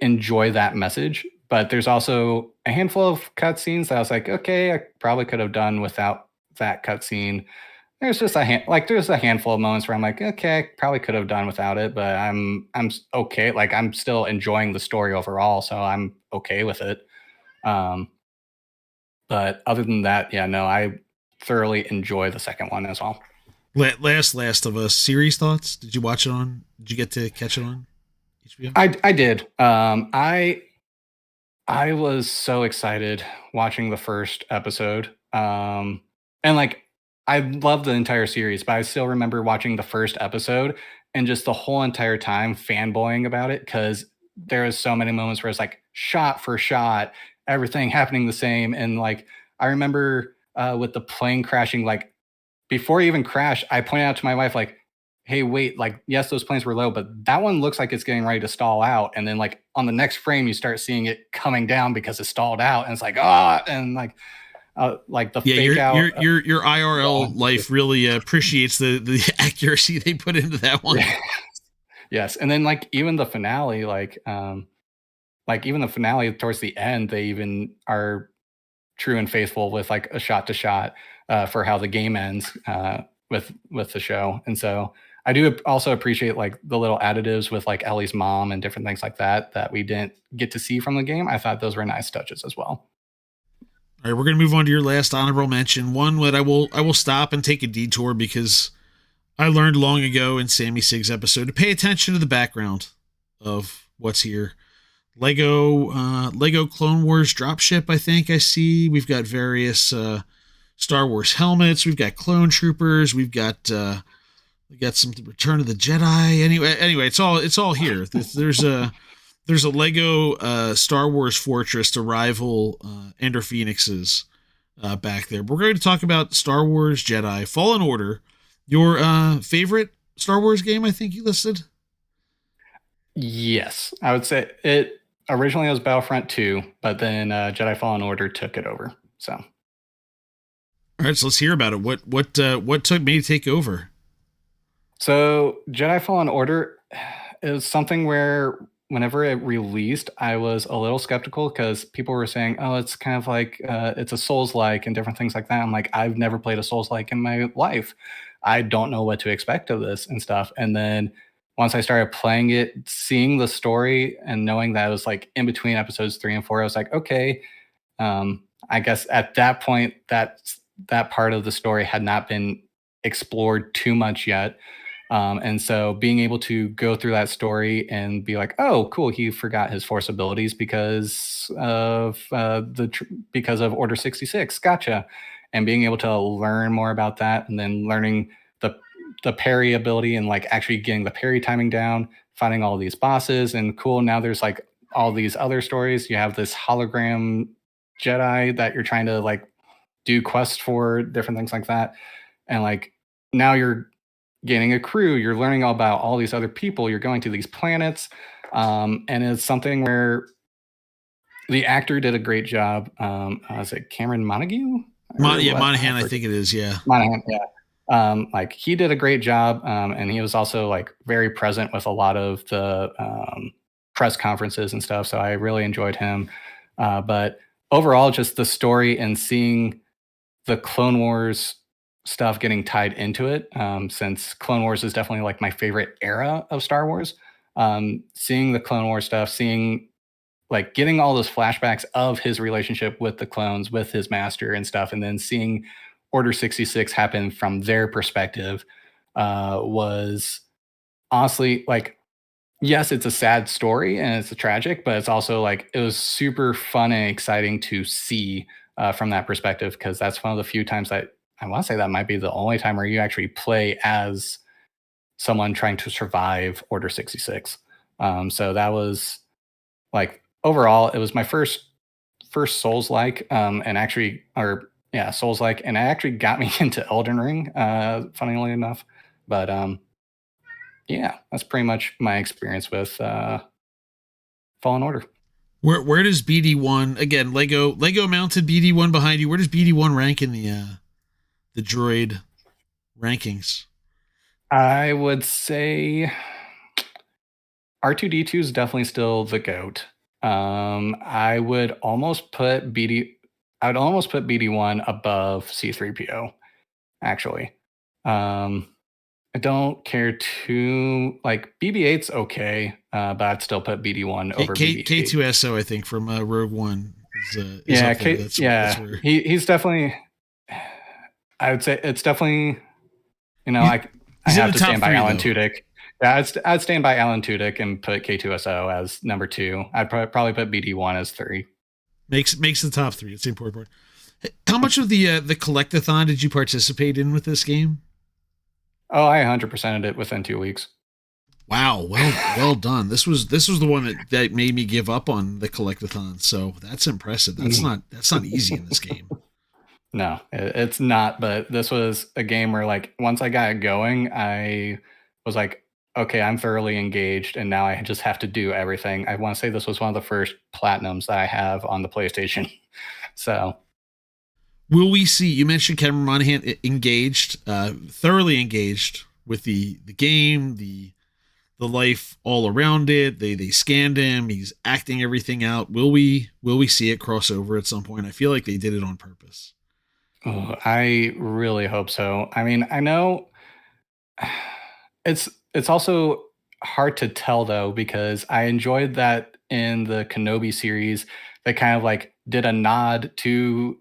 enjoy that message, but there's also a handful of cutscenes that I was like, okay, I probably could have done without that cutscene. There's just there's a handful of moments where I'm like, okay, I probably could have done without it, but I'm okay. Like I'm still enjoying the story overall, so I'm okay with it. But other than that, yeah, no, I thoroughly enjoy the second one as well. Last of Us series thoughts? Did you watch it on? Did you get to catch it on HBO? I did. I was so excited watching the first episode. And like I love the entire series, but I still remember watching the first episode and just the whole entire time fanboying about it, because there is so many moments where it's like shot for shot, everything happening the same. And like I remember with the plane crashing, like before it even crashed, I pointed out to my wife, like, hey, wait, like, yes, those planes were low, but that one looks like it's getting ready to stall out. And then like on the next frame, you start seeing it coming down because it stalled out. And it's like, and like the fake out. Your IRL life really appreciates the accuracy they put into that one. Yes. And then like even the finale, towards the end, they even are true and faithful with like a shot to shot for how the game ends with the show. And so I do also appreciate like the little additives with like Ellie's mom and different things like that we didn't get to see from the game. I thought those were nice touches as well. All right, we're going to move on to your last honorable mention. One that I will stop and take a detour, because I learned long ago in Sammy Sig's episode to pay attention to the background of what's here. Lego Clone Wars dropship, I think I see. We've got various Star Wars helmets. We've got clone troopers. We've got some Return of the Jedi. Anyway, it's all here. There's a Lego Star Wars fortress to rival Ender Phoenix's back there. We're going to talk about Star Wars Jedi Fallen Order. Your favorite Star Wars game, I think you listed? Yes, I would say it. originally it was Battlefront 2, but then Jedi Fallen Order took it over. So, All right, so let's hear about it. What took me to take over? so Jedi Fallen Order is something where whenever it released, I was a little skeptical because people were saying, "Oh, it's kind of like it's a Souls-like and different things like that." I'm like, I've never played a Souls-like in my life. I don't know what to expect of this and stuff. And then once I started playing it, seeing the story and knowing that it was like in between episodes 3 and 4, I was like, okay, I guess at that point, that part of the story had not been explored too much yet. And so being able to go through that story and be like, oh, cool, he forgot his force abilities because of because of Order 66. Gotcha. And being able to learn more about that, and then learning the the parry ability and like actually getting the parry timing down, finding all these bosses, and cool. Now there's like all these other stories. You have this hologram Jedi that you're trying to like do quests for, different things like that. And like now you're gaining a crew, you're learning all about all these other people, you're going to these planets. And it's something where the actor did a great job. Is it Cameron Montague? Monahan, I think it is. Yeah. Monahan, yeah. Like he did a great job, and he was also like very present with a lot of the press conferences and stuff. So I really enjoyed him. But overall, just the story and seeing the Clone Wars stuff getting tied into it, since Clone Wars is definitely like my favorite era of Star Wars. Seeing the Clone Wars stuff, seeing like getting all those flashbacks of his relationship with the clones, with his master and stuff, and then seeing Order 66 happen from their perspective was honestly like, yes, it's a sad story and it's a tragic, but it's also like it was super fun and exciting to see from that perspective, because that's one of the few times that I want to say that might be the only time where you actually play as someone trying to survive Order 66. So that was like overall, it was my first Souls like, and actually, or yeah, Souls like, and it actually got me into Elden Ring, funnily enough. But yeah, that's pretty much my experience with Fallen Order. Where does BD1 again? Lego mounted BD1 behind you. Where does BD1 rank in the droid rankings? I would say R2D2 is definitely still the GOAT. I would almost put BD1 above C3PO, actually. I don't care too, like BB-8's okay, but I'd still put BD1 over BB-8. K2SO, I think, from Rogue One is yeah, up there. That's where... he's definitely, I would say it's definitely, I have to stand by Alan Tudyk. Yeah, I'd stand by Alan Tudyk and put K2SO as number 2. I'd probably put BD1 as 3. Makes the top 3. It's the important part. How much of the collectathon did you participate in with this game? Oh, I 100%ed it within 2 weeks. Wow, well done. This was the one that made me give up on the collectathon. So that's impressive. That's not easy in this game. No, it's not. But this was a game where like once I got it going, I was like, okay, I'm thoroughly engaged, and now I just have to do everything. I want to say this was one of the first platinums that I have on the PlayStation. So, will we see? You mentioned Cameron Monaghan engaged, thoroughly engaged with the game, the life all around it. They scanned him. He's acting everything out. Will we see it cross over at some point? I feel like they did it on purpose. Oh, I really hope so. I mean, I know it's also hard to tell though, because I enjoyed that in the Kenobi series, they kind of like did a nod to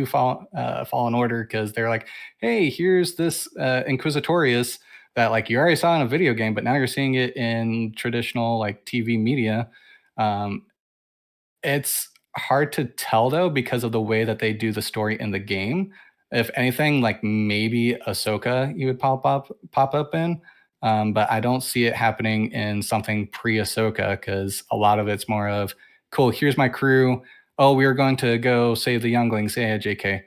Fallen Order, because they're like, hey, here's this Inquisitorius that like you already saw in a video game, but now you're seeing it in traditional like TV media. It's hard to tell though, because of the way that they do the story in the game. If anything, like maybe Ahsoka you would pop up in, but I don't see it happening in something pre-Ahsoka, because a lot of it's more of, cool, here's my crew. Oh, we're going to go save the younglings. Yeah, JK.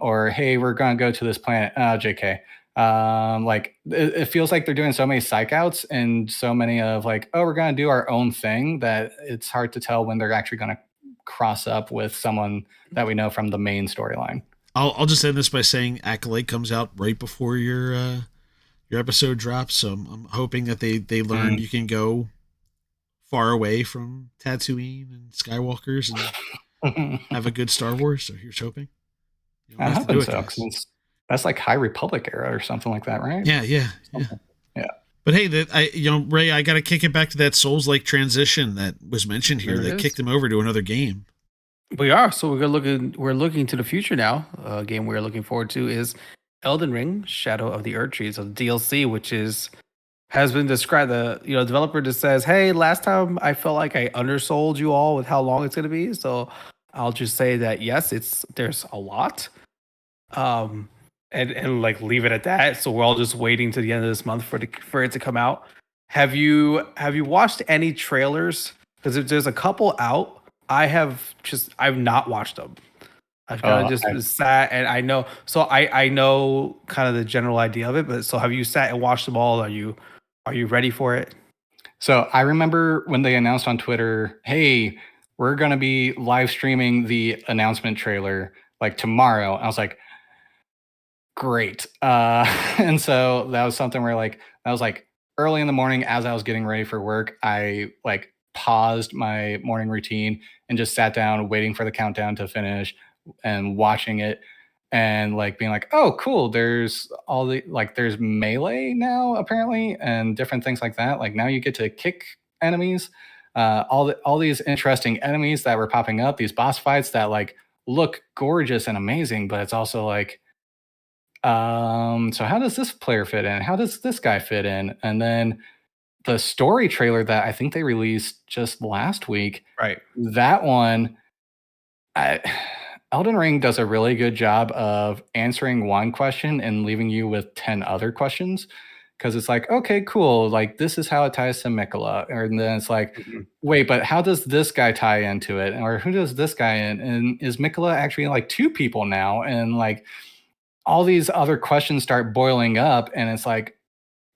Or hey, we're going to go to this planet. JK. Like it feels like they're doing so many psych outs and so many of like, oh, we're gonna do our own thing, that it's hard to tell when they're actually gonna cross up with someone that we know from the main storyline. I'll just end this by saying Acolyte comes out right before your episode drops, so I'm hoping that they learned you can go far away from Tatooine and Skywalkers and have a good Star Wars. So here's hoping. You don't I have to hope do it, so, guys. 'cause that's like High Republic era or something like that, right? Yeah. Yeah. But hey, Ray, I got to kick it back to that Souls-like transition that was mentioned here. There it That is. kicked him over to another game. We are. So we're looking to the future now. A game we're looking forward to is Elden Ring: Shadow of the Erdtree. So DLC, which has been described. The developer just says, "Hey, last time I felt like I undersold you all with how long it's going to be." So I'll just say that yes, there's a lot. And like leave it at that. So we're all just waiting to the end of this month for it to come out. Have you watched any trailers? Because there's a couple out. I've not watched them. I've kind of just sat, and I know. So I know kind of the general idea of it. But so have you sat and watched them all? Are you ready for it? So I remember when they announced on Twitter, hey, we're going to be live streaming the announcement trailer like tomorrow. I was like, great. And so that was something where like, that was like early in the morning as I was getting ready for work. I like paused my morning routine and just sat down waiting for the countdown to finish and watching it. And like being like, oh, cool. There's there's melee now apparently, and different things like that. Like now you get to kick enemies. All these interesting enemies that were popping up. These boss fights that like look gorgeous and amazing, but it's also like, so how does this player fit in? How does this guy fit in? And then the story trailer that I think they released just last week, Right. that one, Elden Ring does a really good job of answering one question and leaving you with 10 other questions. Because it's like, okay, cool. Like, this is how it ties to Mikola. And then it's like, wait, but how does this guy tie into it? Or who does this guy in? And is Mikola actually like two people now? And like, all these other questions start boiling up. And it's like,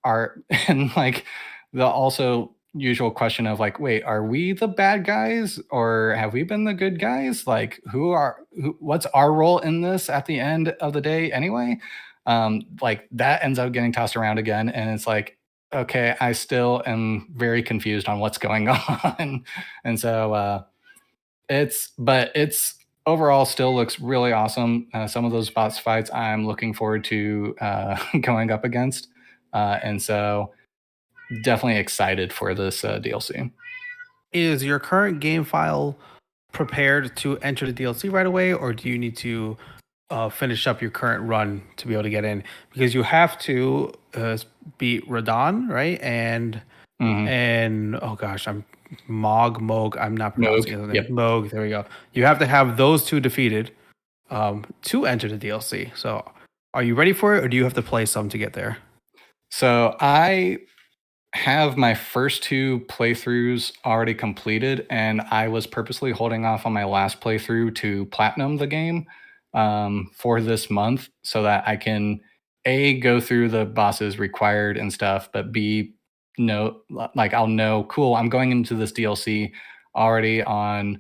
and like the also usual question of like, wait, are we the bad guys or have we been the good guys? Like what's our role in this at the end of the day anyway? Like that ends up getting tossed around again. And it's like, okay, I still am very confused on what's going on. And so it's overall still looks really awesome. Some of those boss fights I'm looking forward to going up against. And so definitely excited for this DLC. Is your current game file prepared to enter the DLC right away, or do you need to finish up your current run to be able to get in? Because you have to beat Radon, right? And oh gosh, I'm Moog. I'm not pronouncing his name. Yep. Moog. There we go. You have to have those two defeated to enter the DLC. So, are you ready for it, or do you have to play some to get there? So I have my first two playthroughs already completed, and I was purposely holding off on my last playthrough to platinum the game for this month so that I can A, go through the bosses required and stuff, but B, I'll know, cool, I'm going into this DLC already on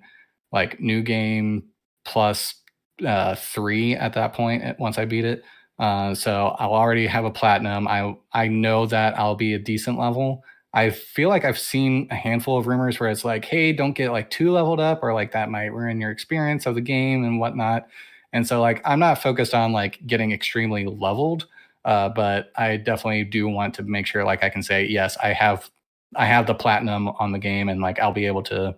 like new game plus 3 at that point once I beat it. So I'll already have a platinum. I know that I'll be a decent level. I feel like I've seen a handful of rumors where it's like, hey, don't get like too leveled up, or like that might ruin your experience of the game and whatnot. And so like I'm not focused on like getting extremely leveled, but I definitely do want to make sure like I can say, yes, I have the platinum on the game, and like I'll be able to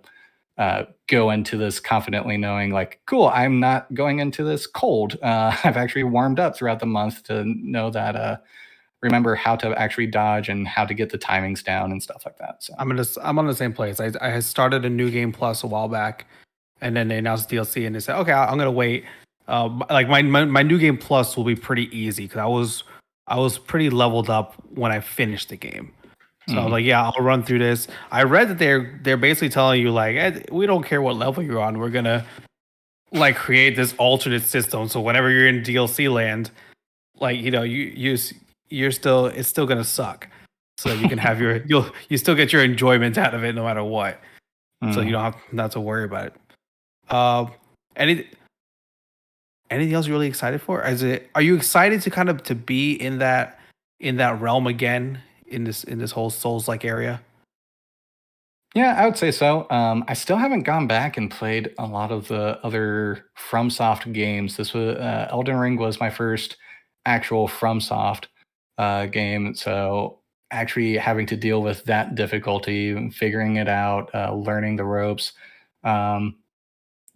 go into this confidently knowing like, cool, I'm not going into this cold. I've actually warmed up throughout the month to know that, remember how to actually dodge and how to get the timings down and stuff like that. So I'm on the same place. I had started a new game plus a while back, and then they announced DLC, and they said, okay, I'm gonna wait. Like my new game plus will be pretty easy because I was pretty leveled up when I finished the game. So I was like, yeah, I'll run through this. I read that they're basically telling you like, we don't care what level you're on. We're gonna like create this alternate system. So whenever you're in DLC land, like you it's still gonna suck. So you can have you still get your enjoyment out of it no matter what. So you don't have not to worry about it. Any anything else you're really excited for? Are you excited to kind of to be in that realm again in this whole Souls like area? Yeah, I would say so. I still haven't gone back and played a lot of the other FromSoft games. This was Elden Ring was my first actual FromSoft game, so actually having to deal with that difficulty, and figuring it out, learning the ropes. Um,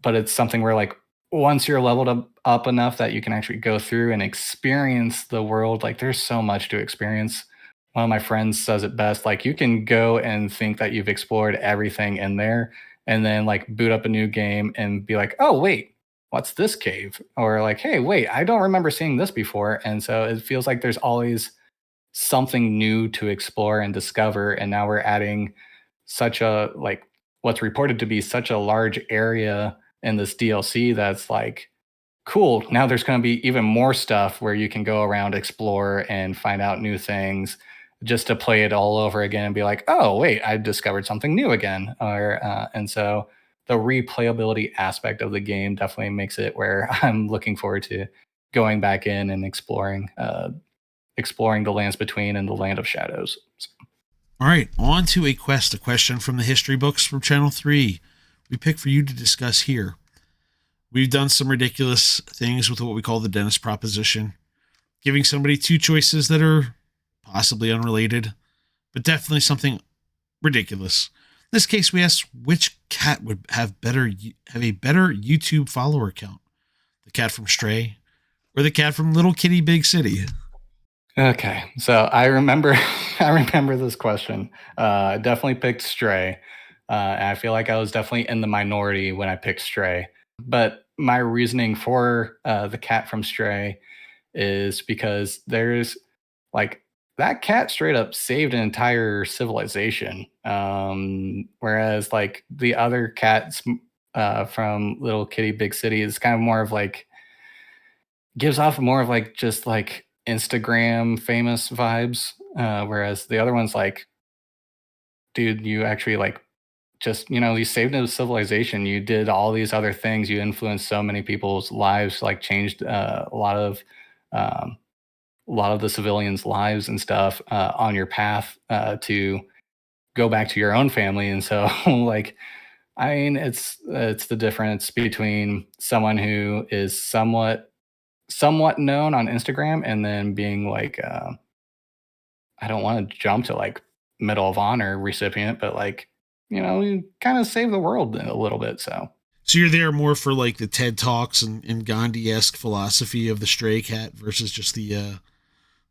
but it's something where like once you're leveled up enough that you can actually go through and experience the world, like there's so much to experience. One of my friends says it best, like you can go and think that you've explored everything in there and then like boot up a new game and be like, oh wait, what's this cave? Or like, hey, wait, I don't remember seeing this before. And so it feels like there's always something new to explore and discover, and now we're adding such a like what's reported to be such a large area in this DLC that's like cool. Now there's going to be even more stuff where you can go around, explore, and find out new things just to play it all over again and be like, oh, wait, I discovered something new again. And so the replayability aspect of the game definitely makes it where I'm looking forward to going back in and exploring the lands between and the land of shadows. So. All right, on to a question from the history books from Channel 3. We pick for you to discuss here. We've done some ridiculous things with what we call the Dennis proposition, giving somebody two choices that are possibly unrelated, but definitely something ridiculous. In this case, we asked which cat would have a better YouTube follower count, the cat from Stray or the cat from Little Kitty Big City. Okay, so I remember this question. I definitely picked Stray. And I feel like I was definitely in the minority when I picked Stray. But my reasoning for the cat from Stray is because there's like that cat straight up saved an entire civilization. Whereas like the other cats from Little Kitty Big City is kind of more of like gives off more of like just like Instagram famous vibes. Whereas the other one's like, dude, you actually like just, you saved a civilization. You did all these other things. You influenced so many people's lives, like changed a lot of the civilians' lives and stuff on your path to go back to your own family. And so, like, I mean, it's the difference between someone who is somewhat known on Instagram and then being like, I don't want to jump to like Medal of Honor recipient, but like, you kind of save the world a little bit. So you're there more for like the TED Talks and Gandhi-esque philosophy of the stray cat versus just the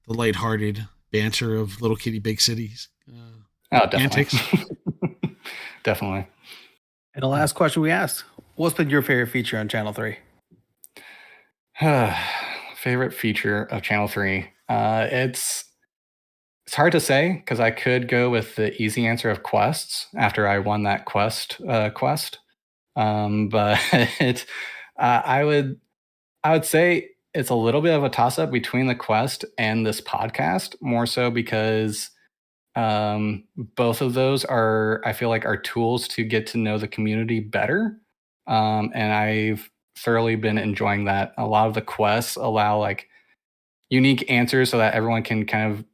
lighthearted banter of Little Kitty Big Cities. Oh, definitely. Definitely. And the last question we asked, what's been your favorite feature on Channel 3? Favorite feature of Channel 3? It's hard to say because I could go with the easy answer of quests after I won that quest. But I would say it's a little bit of a toss up between the quest and this podcast, more so because both of those I feel like are tools to get to know the community better. And I've thoroughly been enjoying that. A lot of the quests allow like unique answers so that everyone can kind of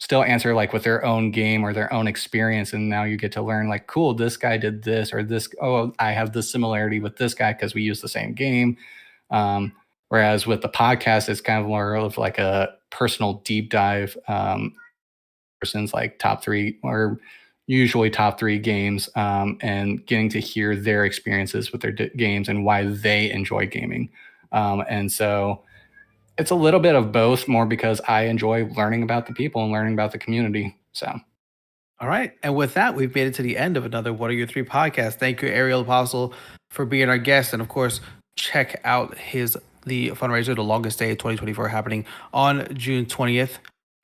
still answer like with their own game or their own experience. And now you get to learn like, cool, this guy did this, or this, oh, I have this similarity with this guy because we use the same game. Whereas with the podcast, it's kind of more of like a personal deep dive, person's like top 3 or usually top 3 games, and getting to hear their experiences with their games and why they enjoy gaming. And so it's a little bit of both, more because I enjoy learning about the people and learning about the community. So, all right. And with that, we've made it to the end of another What Are Your 3 podcast. Thank you, Aerial Apostle, for being our guest. And of course, check out the fundraiser, The Longest Day of 2024, happening on June 20th.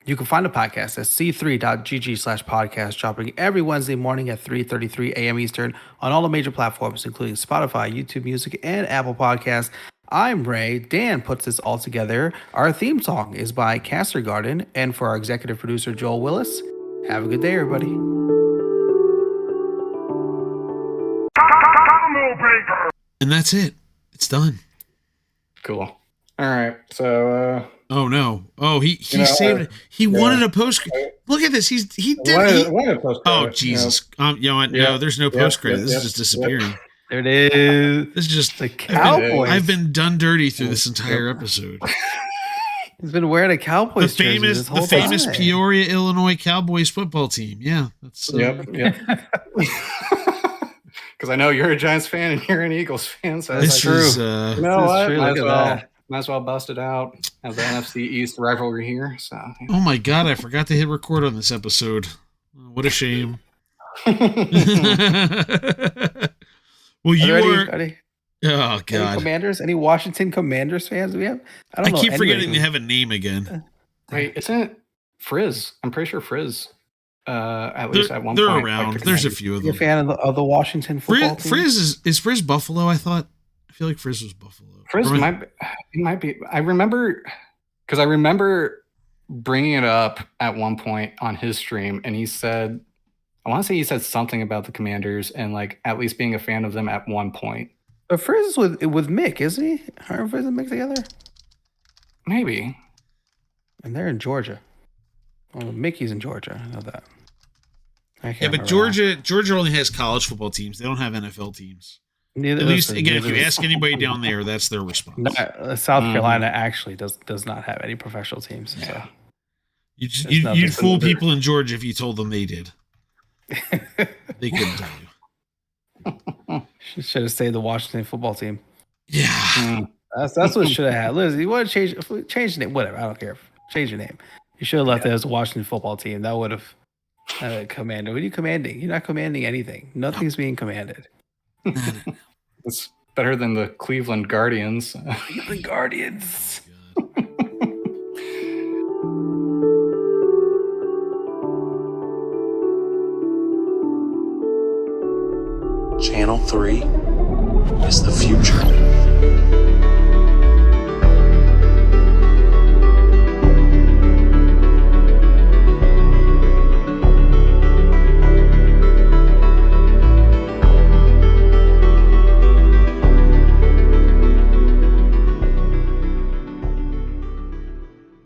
You can find the podcast at c3.gg/podcast, dropping every Wednesday morning at 3:33 a.m. Eastern on all the major platforms, including Spotify, YouTube Music, and Apple Podcasts. I'm Ray. Dan puts this all together. Our theme song is by Caster Garden. And for our executive producer, Joel Willis, have a good day, everybody. And that's it. It's done. Cool. All right. So. Oh no! Oh, he saved it. He yeah. wanted a post. Look at this. He did. Wanted a post. Oh Jesus! You know what? No, there's no post credit. This is just disappearing. There it is. This is just the Cowboys. I've been done dirty through this entire episode. He's been wearing a Cowboys jersey. The famous Peoria, Illinois Cowboys football team. Yeah, that's yep. Because I know you're a Giants fan and you're an Eagles fan. So this is you know what? Might as well bust it out. Have the NFC East rivalry here. So. Yeah. Oh my God! I forgot to hit record on this episode. Oh, what a shame. Well, you were. Oh God! Any Commanders? Any Washington Commanders fans? We have. I keep forgetting they have a name again. Wait, isn't it Frizz? I'm pretty sure Frizz. At least at one they're point, around. There's a few of them. You're a fan of the Washington football team? Frizz is Frizz Buffalo? I thought. I feel like Frizz was Buffalo. Frizz might be. I remember bringing it up at one point on his stream, and he said, I want to say he said something about the Commanders and like at least being a fan of them at one point. But Frizz is with Mick, isn't he? Aren't Frizz and Mick together? Maybe. And they're in Georgia. Well, Mickey's in Georgia. I know that. Yeah, but Georgia only has college football teams. They don't have NFL teams. At least, again, if you ask anybody down there, that's their response. South Carolina actually does not have any professional teams. Yeah. So. You'd fool people in Georgia if you told them they did. They couldn't tell you. Should have stayed the Washington football team. Yeah. That's what should have had. Liz, you want to change the name? Whatever. I don't care. Change your name. You should have left it as a Washington football team. That would have commanded. What are you commanding? You're not commanding anything. Nothing's being commanded. It's better than the Cleveland Guardians. Cleveland Guardians. Channel 3 is the future.